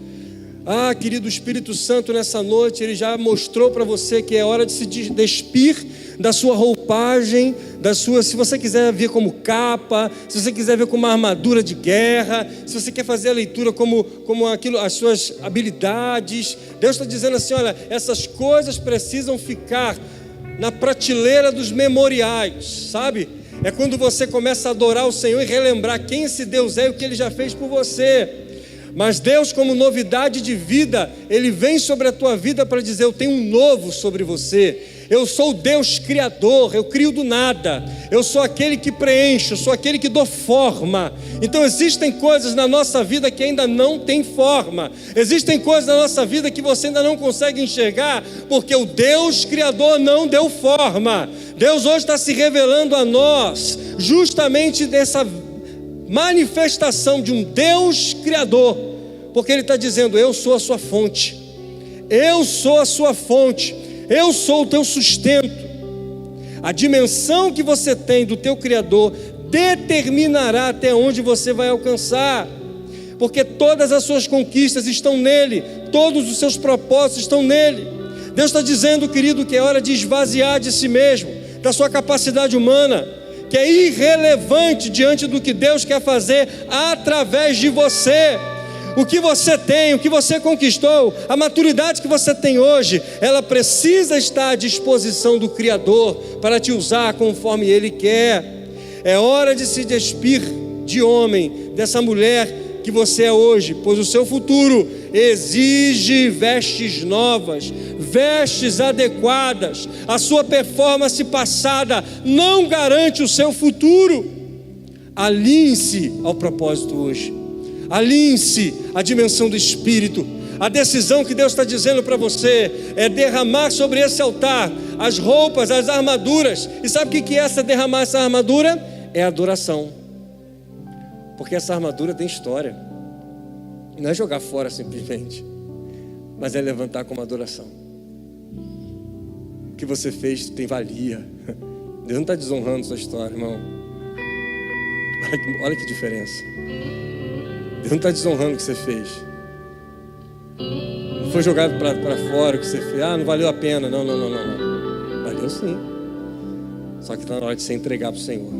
Querido, o Espírito Santo nessa noite, ele já mostrou para você que é hora de se despir da sua roupagem, se você quiser ver como capa, se você quiser ver como uma armadura de guerra, se você quer fazer a leitura como aquilo, as suas habilidades, Deus está dizendo assim, olha, essas coisas precisam ficar na prateleira dos memoriais, sabe? É quando você começa a adorar o Senhor e relembrar quem esse Deus é e o que Ele já fez por você. Mas Deus, como novidade de vida, Ele vem sobre a tua vida para dizer, eu tenho um novo sobre você. Eu sou o Deus Criador, eu crio do nada. Eu sou aquele que preenche, eu sou aquele que dou forma. Então existem coisas na nossa vida que ainda não tem forma. Existem coisas na nossa vida que você ainda não consegue enxergar, porque o Deus Criador não deu forma. Deus hoje está se revelando a nós, justamente dessa manifestação de um Deus Criador, porque Ele está dizendo, eu sou a sua fonte. Eu sou a sua fonte. Eu sou o teu sustento. A dimensão que você tem do teu Criador determinará até onde você vai alcançar, porque todas as suas conquistas estão nele, todos os seus propósitos estão nele. Deus está dizendo, querido, que é hora de esvaziar de si mesmo, da sua capacidade humana, que é irrelevante diante do que Deus quer fazer através de você. O que você tem, o que você conquistou, a maturidade que você tem hoje, ela precisa estar à disposição do Criador para te usar conforme Ele quer. É hora de se despir de homem, dessa mulher que você é hoje, pois o seu futuro exige vestes novas, vestes adequadas. A sua performance passada não garante o seu futuro. Alinhe-se ao propósito hoje. Alinhe-se à dimensão do Espírito. A decisão que Deus está dizendo para você é derramar sobre esse altar as roupas, as armaduras. E sabe o que é derramar essa armadura? É adoração. Porque essa armadura tem história. Não é jogar fora simplesmente, mas é levantar como adoração. O que você fez tem valia. Deus não está desonrando sua história, irmão. Olha que diferença. Deus não está desonrando o que você fez. Não foi jogado para fora o que você fez. Não valeu a pena. Não. Valeu sim. Só que está na hora de você entregar para o Senhor.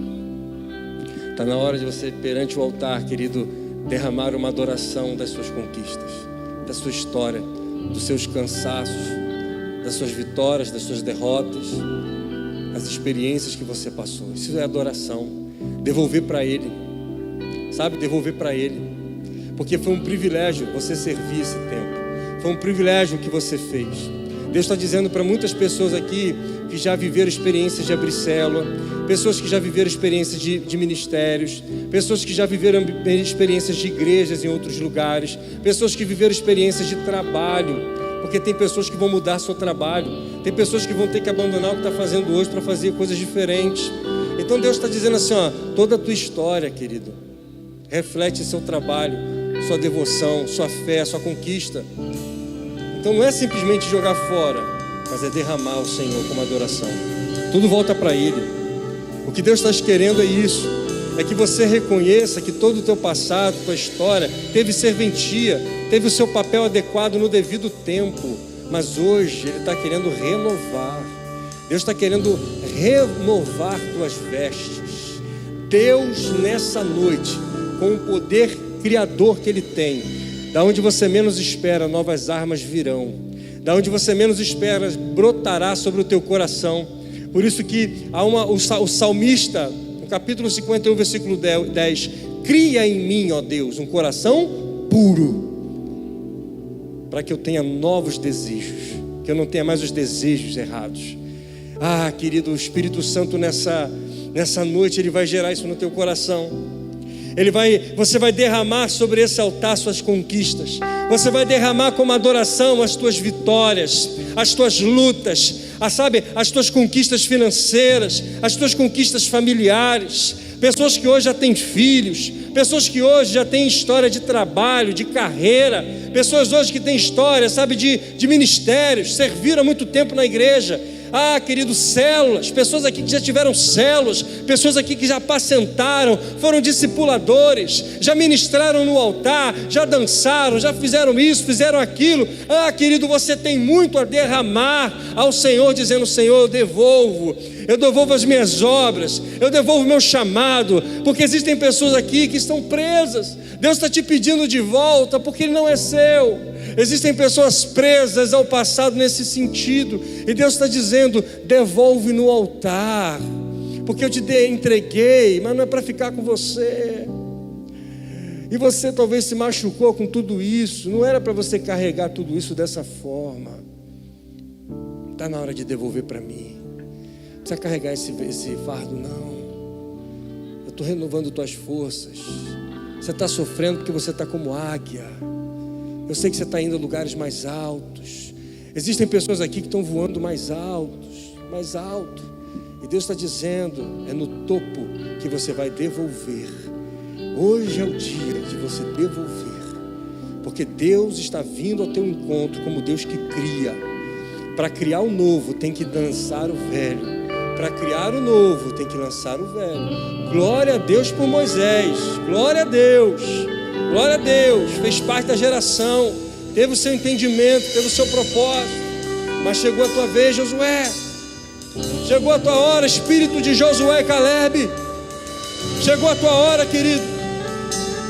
Está na hora de você, perante o altar, querido, derramar uma adoração das suas conquistas, da sua história, dos seus cansaços, das suas vitórias, das suas derrotas, as experiências que você passou. Isso é adoração. Devolver para Ele, sabe? Devolver para Ele, porque foi um privilégio você servir esse tempo, foi um privilégio o que você fez. Deus está dizendo para muitas pessoas aqui que já viveram experiências de abrir célula, pessoas que já viveram experiências de ministérios, pessoas que já viveram experiências de igrejas em outros lugares, pessoas que viveram experiências de trabalho, porque tem pessoas que vão mudar seu trabalho, tem pessoas que vão ter que abandonar o que está fazendo hoje para fazer coisas diferentes. Então Deus está dizendo assim, ó, toda a tua história, querido, reflete seu trabalho, sua devoção, sua fé, sua conquista. Então não é simplesmente jogar fora, mas é derramar ao Senhor como adoração. Tudo volta para Ele. O que Deus está querendo é isso, é que você reconheça que todo o teu passado, tua história, teve serventia, teve o seu papel adequado no devido tempo, mas hoje Ele está querendo renovar. Deus está querendo renovar tuas vestes. Deus nessa noite, com o poder criador que Ele tem, da onde você menos espera, novas armas virão. Da onde você menos espera, brotará sobre o teu coração. Por isso que há o salmista, no capítulo 51, versículo 10, cria em mim, ó Deus, um coração puro, para que eu tenha novos desejos, que eu não tenha mais os desejos errados. Ah, querido, o Espírito Santo nessa noite, Ele vai gerar isso no teu coração. Você vai derramar sobre esse altar suas conquistas. Você vai derramar como adoração as tuas vitórias, as tuas lutas, as tuas conquistas financeiras, as tuas conquistas familiares. Pessoas que hoje já têm filhos, pessoas que hoje já têm história de trabalho, de carreira, pessoas hoje que têm história, de ministérios, serviram há muito tempo na igreja. Ah, querido, células, pessoas aqui que já tiveram células, pessoas aqui que já apacentaram, foram discipuladores, já ministraram no altar, já dançaram, já fizeram isso, fizeram aquilo. Ah, querido, você tem muito a derramar ao Senhor, dizendo: Senhor, eu devolvo as minhas obras, eu devolvo o meu chamado, porque existem pessoas aqui que estão presas. Deus está te pedindo de volta, porque Ele não é seu. Existem pessoas presas ao passado nesse sentido, e Deus está dizendo: devolve no altar, porque eu te entreguei, mas não é para ficar com você. E você talvez se machucou com tudo isso, não era para você carregar tudo isso dessa forma. Está na hora de devolver para mim. Não precisa carregar esse fardo, não. Eu estou renovando tuas forças. Você está sofrendo porque você está como águia. Eu sei que você está indo a lugares mais altos. Existem pessoas aqui que estão voando mais alto. E Deus está dizendo: é no topo que você vai devolver. Hoje é o dia de você devolver, porque Deus está vindo ao teu encontro como Deus que cria. Para criar o novo tem que dançar o velho. Para criar o novo tem que lançar o velho. Glória a Deus por Moisés. Glória a Deus. Glória a Deus, fez parte da geração, teve o seu entendimento, teve o seu propósito. Mas chegou a tua vez, Josué. Chegou a tua hora, espírito de Josué e Calebe. Chegou a tua hora, querido.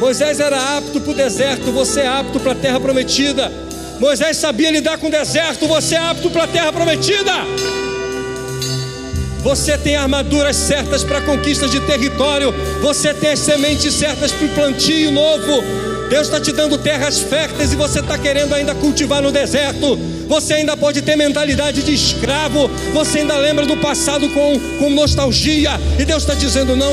Moisés era apto para o deserto, você é apto para a terra prometida. Moisés sabia lidar com o deserto, você é apto para a terra prometida. Você tem armaduras certas para conquistas de território. Você tem as sementes certas para o plantio novo. Deus está te dando terras férteis e você está querendo ainda cultivar no deserto. Você ainda pode ter mentalidade de escravo. Você ainda lembra do passado com nostalgia. E Deus está dizendo: não,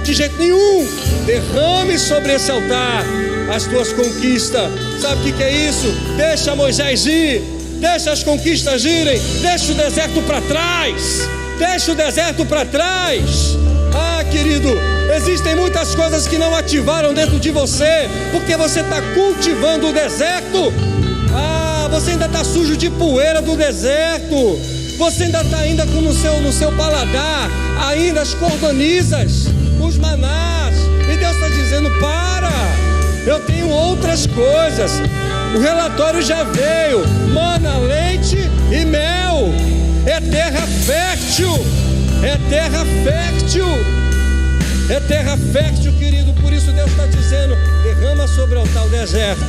de jeito nenhum. Derrame sobre esse altar as tuas conquistas. Sabe o que é isso? Deixa Moisés ir. Deixa as conquistas irem, deixa o deserto para trás, deixa o deserto para trás. Ah, querido, existem muitas coisas que não ativaram dentro de você, porque você está cultivando o deserto. Ah, você ainda está sujo de poeira do deserto, você ainda está no seu paladar, ainda as cordonizas, os manás, e Deus está dizendo: para, eu tenho outras coisas. O relatório já veio: mana, leite e mel. É terra fértil. É terra fértil. é terra fértil, querido. Por isso Deus está dizendo: derrama sobre o altar o deserto.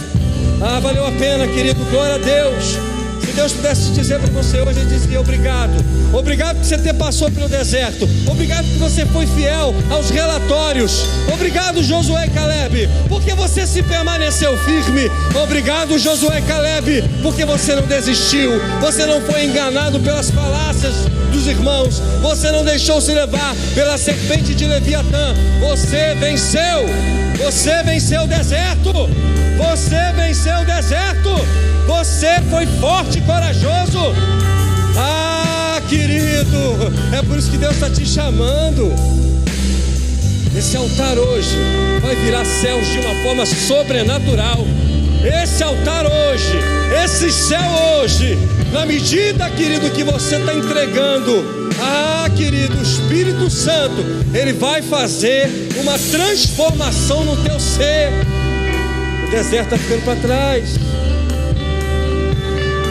Ah, valeu a pena, querido, glória a Deus. Se Deus pudesse dizer para você hoje, Ele dizia: obrigado. Obrigado por você ter passado pelo deserto. Obrigado por você foi fiel aos relatórios. Obrigado, Josué e Caleb, porque você se permaneceu firme. Obrigado, Josué e Caleb, porque você não desistiu. Você não foi enganado pelas falácias dos irmãos. Você não deixou se levar pela serpente de Leviatã. Você venceu. Você venceu o deserto. Você venceu o deserto. Você foi forte e corajoso. Ah, querido, é por isso que Deus está te chamando. Esse altar hoje vai virar céus de uma forma sobrenatural. Esse altar hoje, esse céu hoje, na medida, querido, que você está entregando, ah, querido, o Espírito Santo, Ele vai fazer uma transformação no teu ser. O deserto está ficando para trás.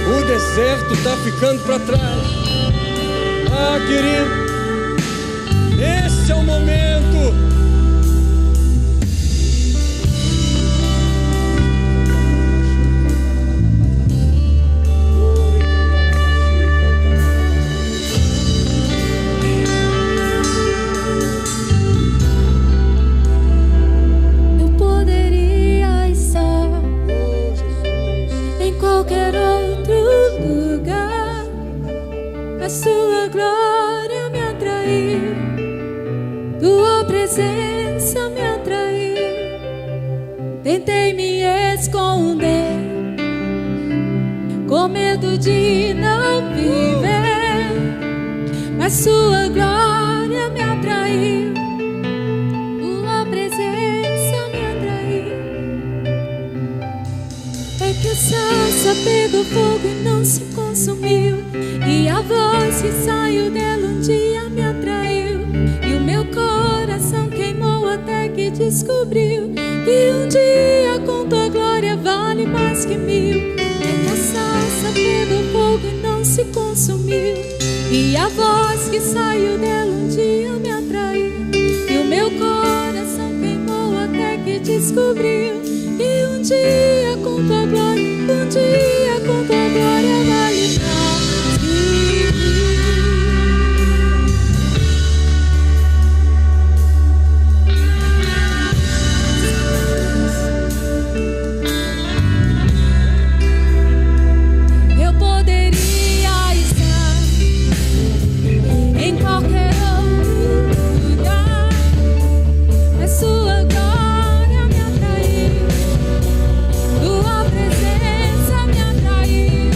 O deserto está ficando para trás. Ah, querido, esse é o momento. Eu poderia estar em qualquer outro lugar, mas Sua glória me atraiu, Tua presença me atraiu. Tentei me esconder, com medo de não viver, mas Sua glória me atraiu, Tua presença me atraiu. É que a sarça pegou fogo e não se consumiu, e a voz que saiu dela um dia me atraiu, e o meu coração queimou até que descobriu que um dia com Tua glória vale mais que mil. É que a sarça pegou fogo e não se consumiu, e a voz que saiu dela um dia me atraiu, e o meu coração queimou até que descobriu que um dia com Tua glória, um dia com Tua glória vale mais. Eu poderia estar em qualquer outro lugar, mas Sua glória me atraiu, Tua presença me atraiu.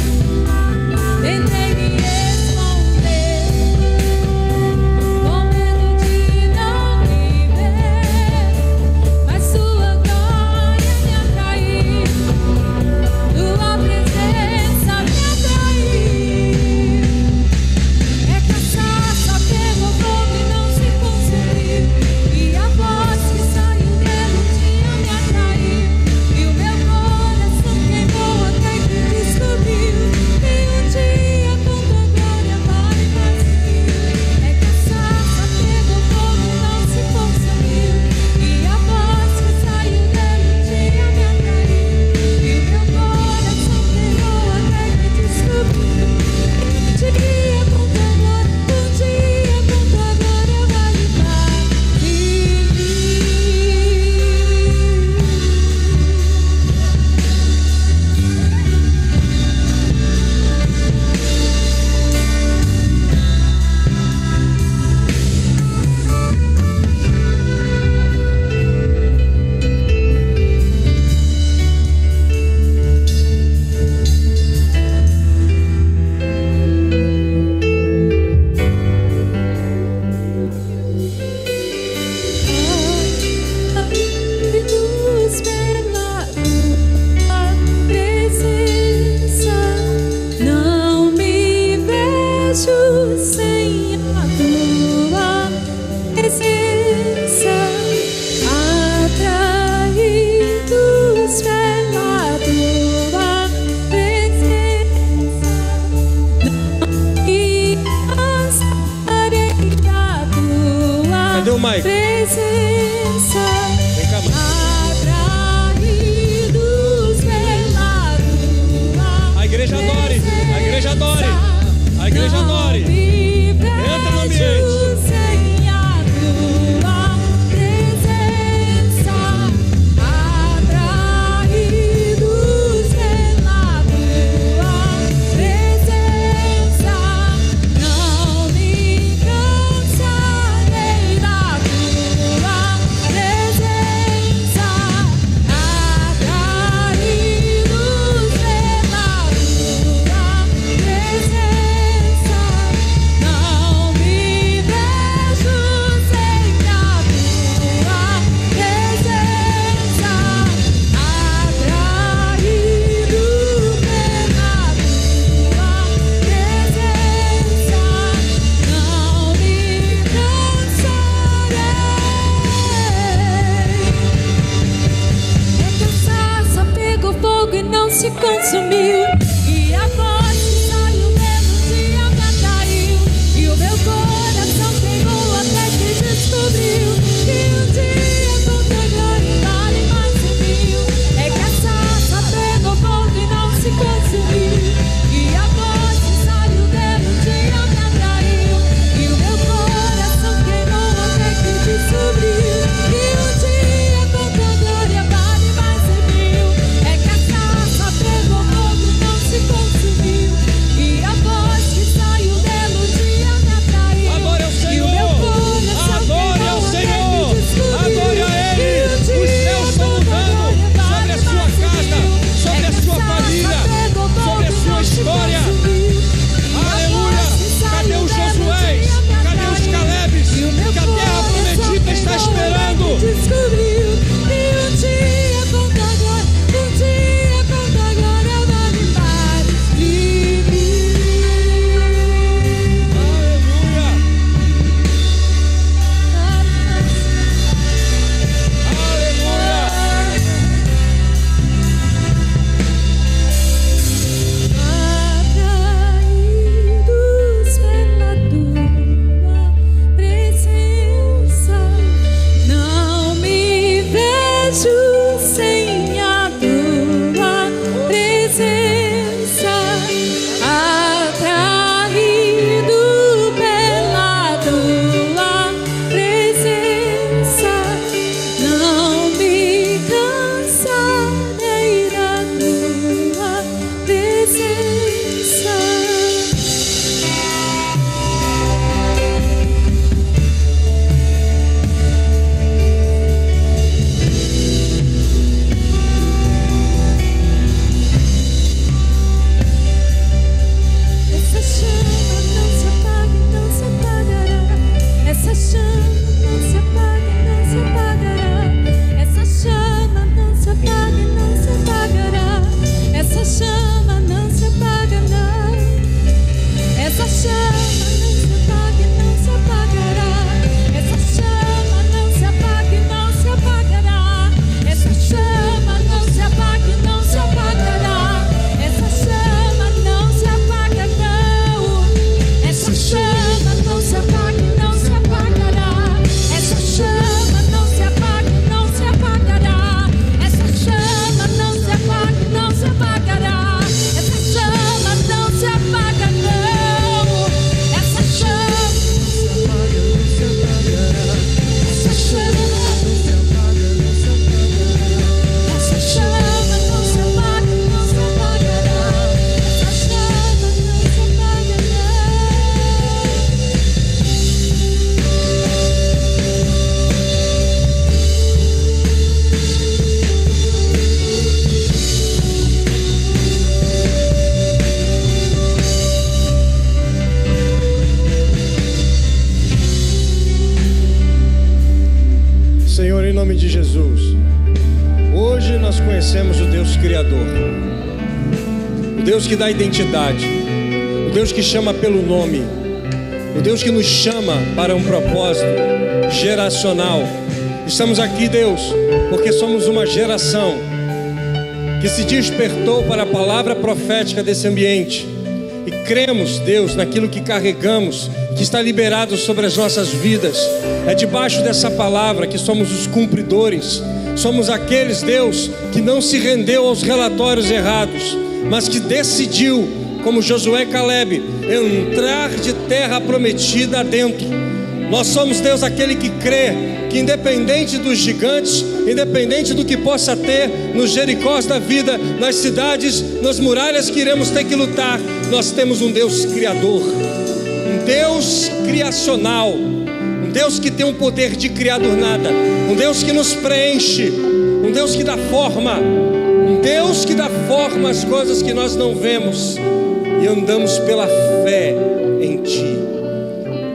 Tentei me esconder, com medo de não viver, mas Sua glória me atraiu, Tua presença me atraiu. É que a sarça pegou fogo e não se consumiu, e a voz que saiu dela um dia me atraiu, e o meu coração queimou até que descobriu que um dia com Tua glória vale mais que mil. É que a sarça pegou fogo e não se consumiu, e a voz que saiu dela um dia me atraiu, e o meu coração queimou até que descobriu que um dia com Tua glória, um dia com Tua glória vale mais que luz pela Tua presença. Não me vejo sem a Tua presença, atraídos pela Tua presença. Não me afastarei da Tua Cadê o Mike? presença. igreja adore. Entra no ambiente. Se consumiu e a voz que saiu dentro de me atraiu e o meu coração queimou até que descobriu que um dia com teu glória vale mais de 1000. É que a sarça pegou fogo e não se consumiu e a voz que saiu dentro de me atraiu e o meu coração queimou até que descobriu que um dia com teu glória vale mais de 1000. É que a sarça pegou fogo e não se consumiu e a voz que saiu dela um dia me atraiu. Adore ao E o meu Senhor. coração Adore ao queimou até Senhor. que descobriu Adore a que Ele. um Os dia céus estão com teu mudando glória sobre a vale sua mais de casa, 1000. sobre É a que sua sarça família, pegou fogo sobre a e sua não se história. consumiu. E a Aleluia. voz que Cadê saiu os dela um Josués? dia me Cadê os atraiu. Calebes? E o meu Que a terra coração prometida está queimou esperando. até que descobriu que um dia com tua glória, um dia com tua glória vale mais de 1000. Aleluia. Atraídos pela tua presença, não me vejo sem a tua presença. Atraído pela tua presença, não me cansarei da tua presença. Essa chama não se apaga e não se apagará. Essa chama não se apaga e não se apagará. Essa chama não se apaga e não se apagará. Essa chama não se apaga não. Essa chama não se apaga e não se apagará. Essa chama não se apaga e não se apagará. Essa chama não se apaga e não se apagará. Essa chama não se apaga não. Essa chama não se apaga e não se apagará. Essa chama não se apaga e não se apagará. Essa chama não se apaga e não se apagará. Essa chama não se apaga não. Essa chama essa chama essa chama não se apaga e não se apagará. Essa chama não se apaga não. Senhor, em nome de Jesus, hoje nós conhecemos o Deus Criador, o Deus que dá identidade, o Deus que chama pelo nome, o Deus que nos chama para um propósito geracional. Estamos aqui, Deus, porque somos uma geração que se despertou para a palavra profética desse ambiente e cremos, Deus, naquilo que carregamos, que está liberado sobre as nossas vidas. É debaixo dessa palavra que somos os cumpridores. Somos aqueles, Deus, que não se rendeu aos relatórios errados, mas que decidiu como Josué e Caleb, entrar de terra prometida dentro. Nós somos, Deus, aquele que crê que independente dos gigantes, independente do que possa ter nos Jericós da vida, nas cidades, nas muralhas que iremos ter que lutar, nós temos um Deus criador, um Deus criacional, um Deus que tem um poder de criar do nada, um Deus que nos preenche, um Deus que dá forma, um Deus que dá forma às coisas que nós não vemos, e andamos pela fé em Ti.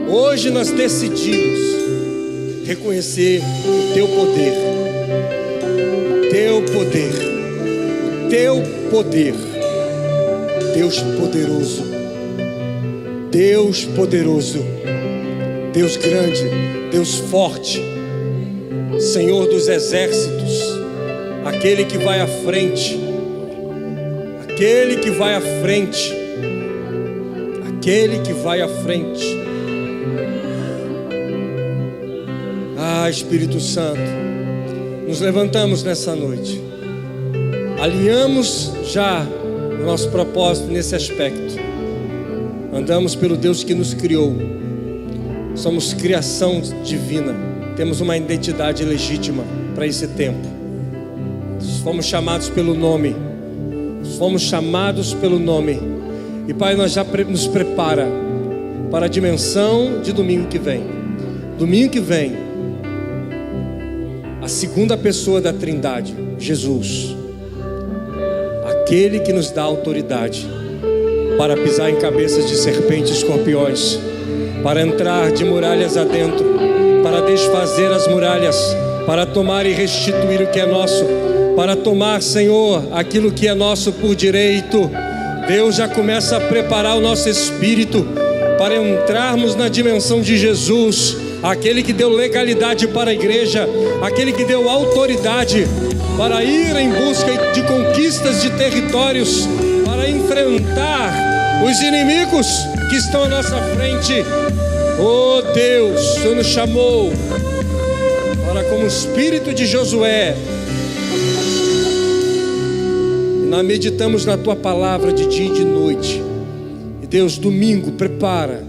Hoje nós decidimos reconhecer o Teu poder, Teu poder, Teu poder, Deus poderoso, Deus poderoso, Deus grande, Deus forte, Senhor dos exércitos, aquele que vai à frente, aquele que vai à frente, aquele que vai à frente. Ah, Espírito Santo, nos levantamos nessa noite, alinhamos já o nosso propósito nesse aspecto, andamos pelo Deus que nos criou, somos criação divina, temos uma identidade legítima para esse tempo, fomos chamados pelo nome, e Pai, nós já nos prepara para a dimensão de domingo que vem, a segunda pessoa da Trindade, Jesus, aquele que nos dá autoridade para pisar em cabeças de serpentes e escorpiões, para entrar de muralhas adentro, para desfazer as muralhas, para tomar e restituir o que é nosso, para tomar, Senhor, aquilo que é nosso por direito. Deus já começa a preparar o nosso espírito para entrarmos na dimensão de Jesus, aquele que deu legalidade para a igreja, aquele que deu autoridade para ir em busca de conquistas de territórios, para enfrentar os inimigos que estão à nossa frente. Oh Deus, o Senhor nos chamou para, como o espírito de Josué, nós meditamos na Tua palavra de dia e de noite. E Deus, domingo, prepara,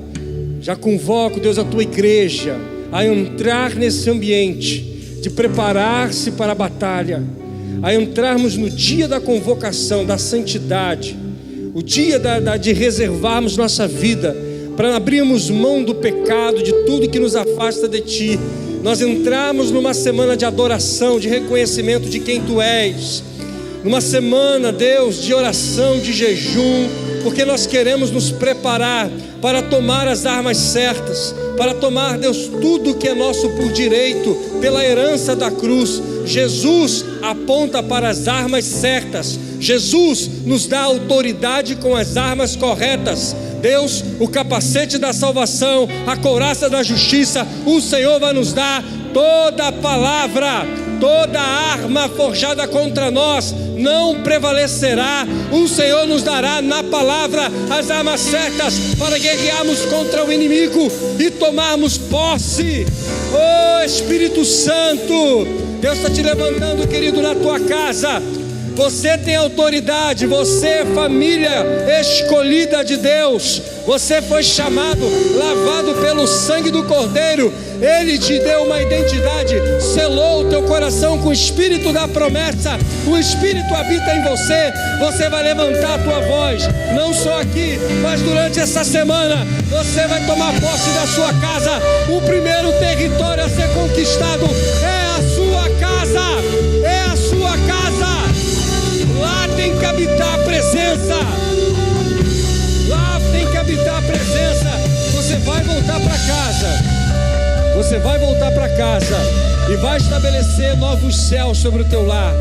já convoco, Deus, a Tua igreja a entrar nesse ambiente de preparar-se para a batalha, a entrarmos no dia da convocação, da santidade, o dia de reservarmos nossa vida para abrirmos mão do pecado, de tudo que nos afasta de Ti. Nós entramos numa semana de adoração, de reconhecimento de quem Tu és, numa semana, Deus, de oração, de jejum, porque nós queremos nos preparar para tomar as armas certas, para tomar, Deus, tudo que é nosso por direito, pela herança da cruz. Jesus aponta para as armas certas, Jesus nos dá autoridade com as armas corretas. Deus, o capacete da salvação, a couraça da justiça, o Senhor vai nos dar toda a palavra, toda arma forjada contra nós não prevalecerá. O Senhor nos dará na palavra as armas certas para guerrearmos contra o inimigo e tomarmos posse. Oh Espírito Santo, Deus está te levantando, querido, na tua casa. Você tem autoridade, você é família escolhida de Deus, você foi chamado, lavado pelo sangue do Cordeiro. Ele te deu uma identidade, selou o teu coração com o Espírito da promessa. O Espírito habita em você. Você vai levantar a tua voz, não só aqui, mas durante essa semana. Você vai tomar posse da sua casa. O primeiro território a ser conquistado é a sua casa. É a sua casa. Lá tem que habitar a presença. Lá tem que habitar a presença. Você vai voltar para casa. Você vai voltar para casa e vai estabelecer novos céus sobre o teu lar.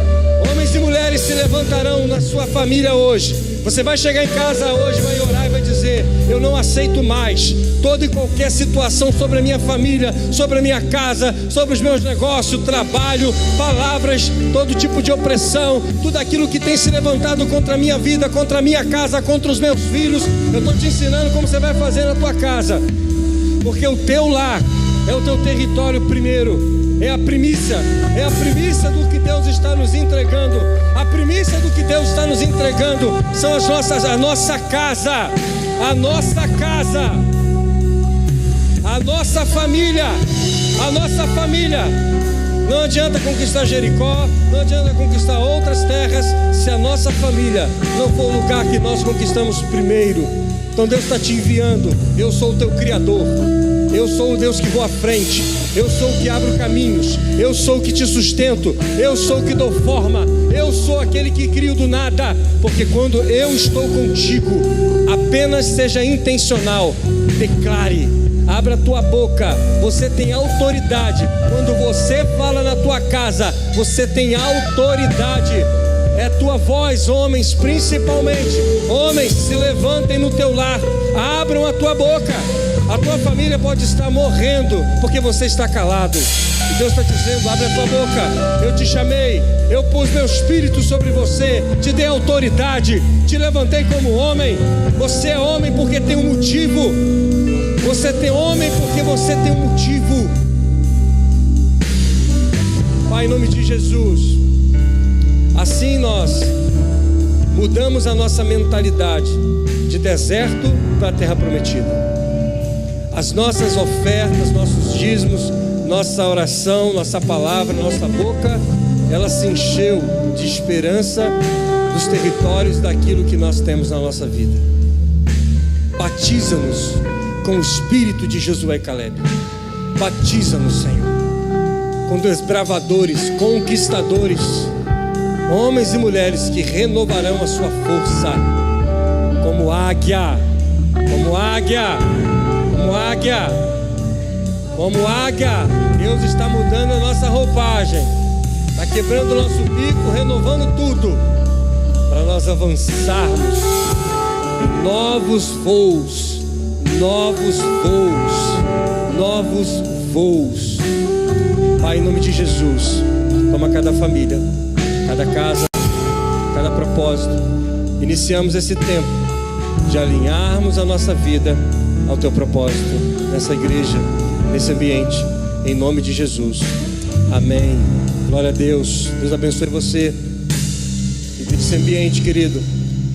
Homens e mulheres se levantarão na sua família hoje. Você vai chegar em casa hoje, vai orar e vai dizer: eu não aceito mais toda e qualquer situação sobre a minha família, sobre a minha casa, sobre os meus negócios, trabalho, palavras, todo tipo de opressão, tudo aquilo que tem se levantado contra a minha vida, contra a minha casa, contra os meus filhos. Eu estou te ensinando como você vai fazer na tua casa, porque o teu lar é o teu território primeiro. É a primícia do que Deus está nos entregando. A primícia do que Deus está nos entregando são a nossa casa, a nossa casa, a nossa família, a nossa família. Não adianta conquistar Jericó, não adianta conquistar outras terras, se a nossa família não for o lugar que nós conquistamos primeiro. Então Deus está te enviando. Eu sou o teu Criador, eu sou o Deus que vou à frente, eu sou o que abro caminhos, eu sou o que te sustento, eu sou o que dou forma, eu sou aquele que crio do nada. Porque quando eu estou contigo, apenas seja intencional, declare, abra a tua boca, você tem autoridade. Quando você fala na tua casa, você tem autoridade. É tua voz, homens, principalmente. Homens, se levantem no teu lar, abram a tua boca. A tua família pode estar morrendo porque você está calado. E Deus está dizendo: abre a tua boca. Eu te chamei, eu pus meu espírito sobre você, te dei autoridade, te levantei como homem. Você é homem porque tem um motivo. Você tem homem porque você tem um motivo. Pai, em nome de Jesus, assim nós mudamos a nossa mentalidade de deserto para a terra prometida. As nossas ofertas, nossos dízimos, nossa oração, nossa palavra, nossa boca, ela se encheu de esperança dos territórios daquilo que nós temos na nossa vida. Batiza-nos com o espírito de Josué e Caleb. Batiza-nos, Senhor, com desbravadores, conquistadores, homens e mulheres que renovarão a sua força, como águia, como águia, como águia, como águia. Deus está mudando a nossa roupagem, está quebrando o nosso bico, renovando tudo, para nós avançarmos em novos voos, novos voos, novos voos. Pai, em nome de Jesus, toma cada família, cada casa, cada propósito. Iniciamos esse tempo de alinharmos a nossa vida ao teu propósito, nessa igreja, nesse ambiente, em nome de Jesus. Amém. Glória a Deus. Deus abençoe você. E nesse ambiente, querido,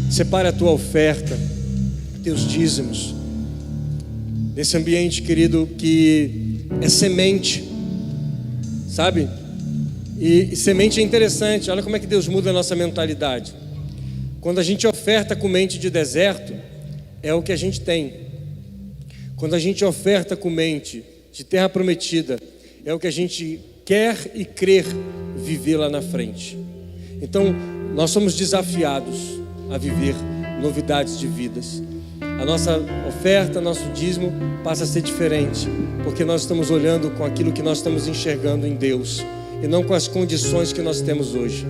separe a tua oferta, teus dízimos. Nesse ambiente, querido, que é semente, sabe? E semente é interessante. Olha como é que Deus muda a nossa mentalidade. Quando a gente oferta com mente de deserto, é o que a gente tem. Quando a gente oferta com mente de terra prometida, é o que a gente quer e crer viver lá na frente. Então, nós somos desafiados a viver novidades de vidas. A nossa oferta, nosso dízimo passa a ser diferente, porque nós estamos olhando com aquilo que nós estamos enxergando em Deus, e não com as condições que nós temos hoje.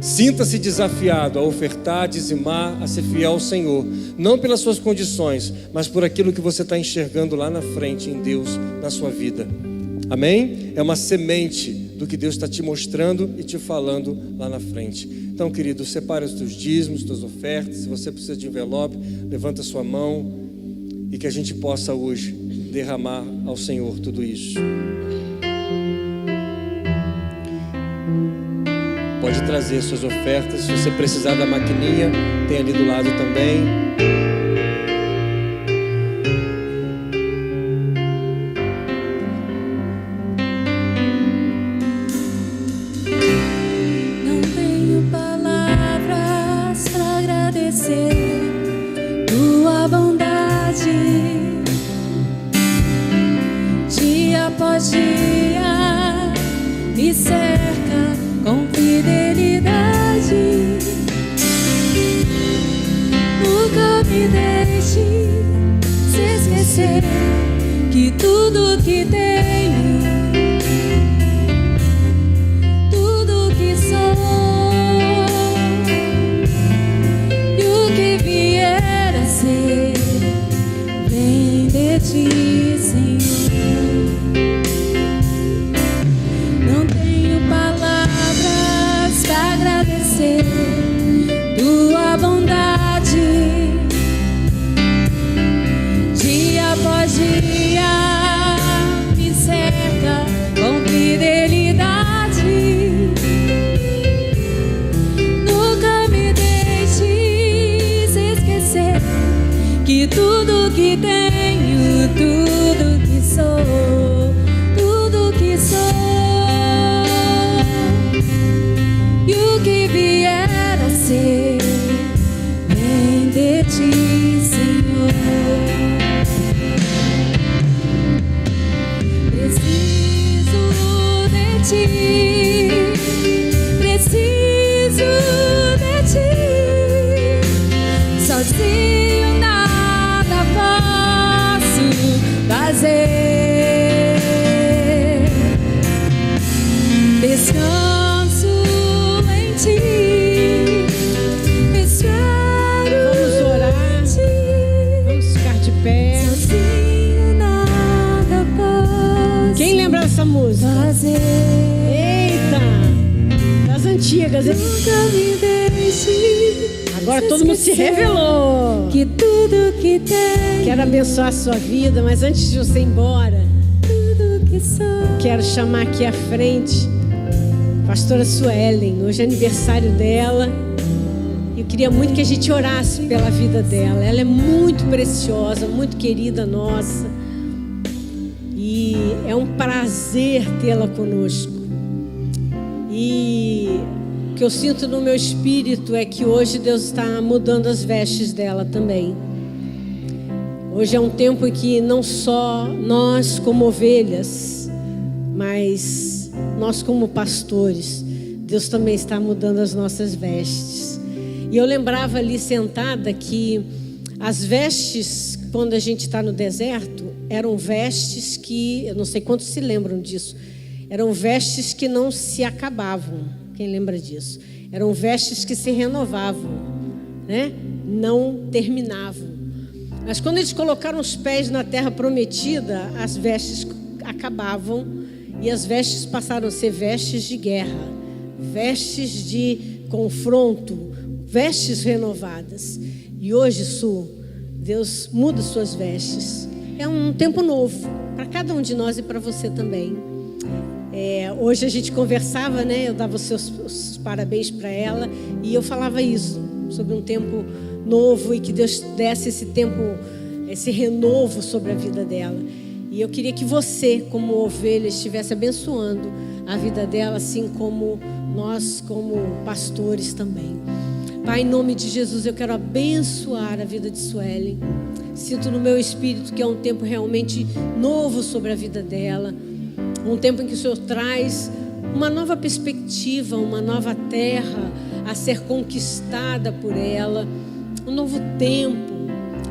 Sinta-se desafiado a ofertar, a dizimar, a ser fiel ao Senhor, não pelas suas condições, mas por aquilo que você está enxergando lá na frente em Deus, na sua vida. Amém? É uma semente do que Deus está te mostrando e te falando lá na frente. Então, querido, separe os teus dízimos, tuas ofertas. Se você precisa de envelope, levanta a sua mão, e que a gente possa hoje derramar ao Senhor tudo isso. Pode trazer suas ofertas. Se você precisar da maquininha, tem ali do lado também. Não tenho palavras para agradecer tua bondade. Dia após dia me cerca com fidelidade. Nunca me deixe se esquecer que tudo que tenho, tudo que sou e o que vier a ser vem de ti, Senhor. Não tenho palavras para agradecer tua bondade. Dia após dia me cerca tudo que tenho, tudo que sou, tudo que sou, e o que vier a ser, vem de ti, Senhor. Preciso de ti, preciso de ti. Sozinho nada posso fazer. Descanso em ti, espero. Vamos orar. em ti. Vamos ficar de pé. Sozinho nada posso Quem lembra dessa música? fazer. Eita! Das antigas, hein? Nunca me deixe. Agora todo mundo se revelou. Que tudo que tem, Quero abençoar a sua vida, mas antes de você ir embora, tudo que sou, quero chamar aqui à frente a pastora Suelen. Hoje é aniversário dela. Eu queria muito que a gente orasse pela vida dela. Ela é muito preciosa, muito querida nossa. E é um prazer tê-la conosco. E o que eu sinto no meu espírito é que hoje Deus está mudando as vestes dela também. Hoje é um tempo em que não só nós como ovelhas, mas nós como pastores, Deus também está mudando as nossas vestes. E eu lembrava ali sentada que as vestes, quando a gente está no deserto, eram vestes que, eu não sei quantos se lembram disso, eram vestes que não se acabavam. Quem lembra disso? Eram vestes que se renovavam, né? Não terminavam. Mas quando eles colocaram os pés na terra prometida, as vestes acabavam e as vestes passaram a ser vestes de guerra, vestes de confronto, vestes renovadas. E hoje, Su, Deus muda suas vestes. É um tempo novo para cada um de nós e para você também. Hoje a gente conversava, né? Eu dava os parabéns para ela e eu falava isso, sobre um tempo novo e que Deus desse esse tempo, esse renovo sobre a vida dela. E eu queria que você, como ovelha, estivesse abençoando a vida dela, assim como nós, como pastores também. Pai, em nome de Jesus, eu quero abençoar a vida de Suelen. Sinto no meu espírito que é um tempo realmente novo sobre a vida dela. Um tempo em que o Senhor traz uma nova perspectiva, uma nova terra a ser conquistada por ela. Um novo tempo.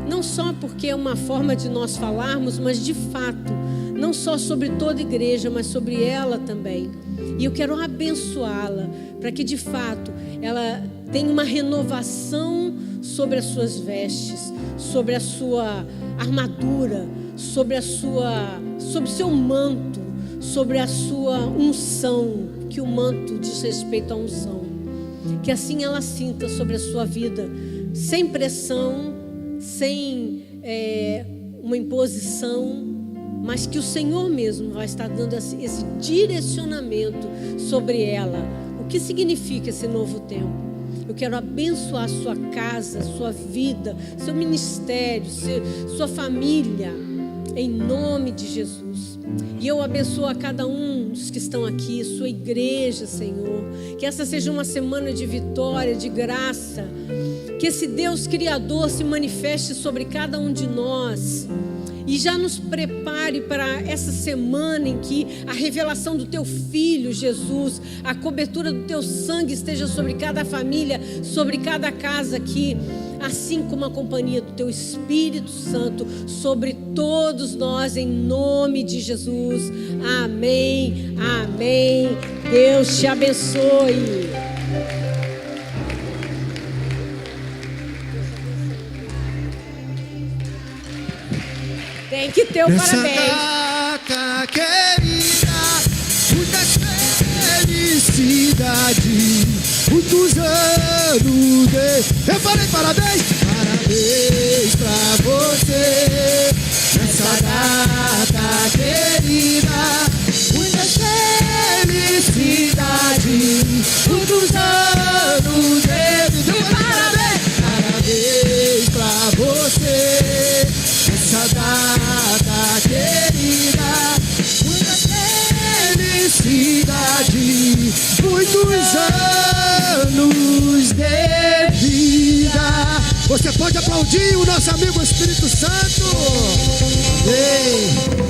Não só porque é uma forma de nós falarmos, mas de fato, não só sobre toda a igreja, mas sobre ela também. E eu quero abençoá-la para que de fato ela tenha uma renovação sobre as suas vestes, sobre a sua armadura, sobre o seu manto, sobre a sua unção, que o manto diz respeito à unção. Que assim ela sinta sobre a sua vida, sem pressão, sem uma imposição, mas que o Senhor mesmo vai estar dando esse direcionamento sobre ela. O que significa esse novo tempo? Eu quero abençoar sua casa, sua vida, seu ministério, sua família, em nome de Jesus. E eu abençoo a cada um dos que estão aqui, sua igreja, Senhor. Que essa seja uma semana de vitória, de graça. Que esse Deus Criador se manifeste sobre cada um de nós. E já nos prepare para essa semana em que a revelação do Teu Filho, Jesus, a cobertura do Teu sangue esteja sobre cada família, sobre cada casa aqui, assim como a companhia do Teu Espírito Santo sobre todos nós, em nome de Jesus. Amém, amém. Deus te abençoe. Tem que ter o parabéns. Data querida, muita felicidade, muitos anos de... Eu falei parabéns, parabéns pra você. Nessa data querida, muita felicidade, muitos anos de... Eu falei parabéns, parabéns pra você. muitos anos de vida. Você pode aplaudir o nosso amigo Espírito Santo. Amém.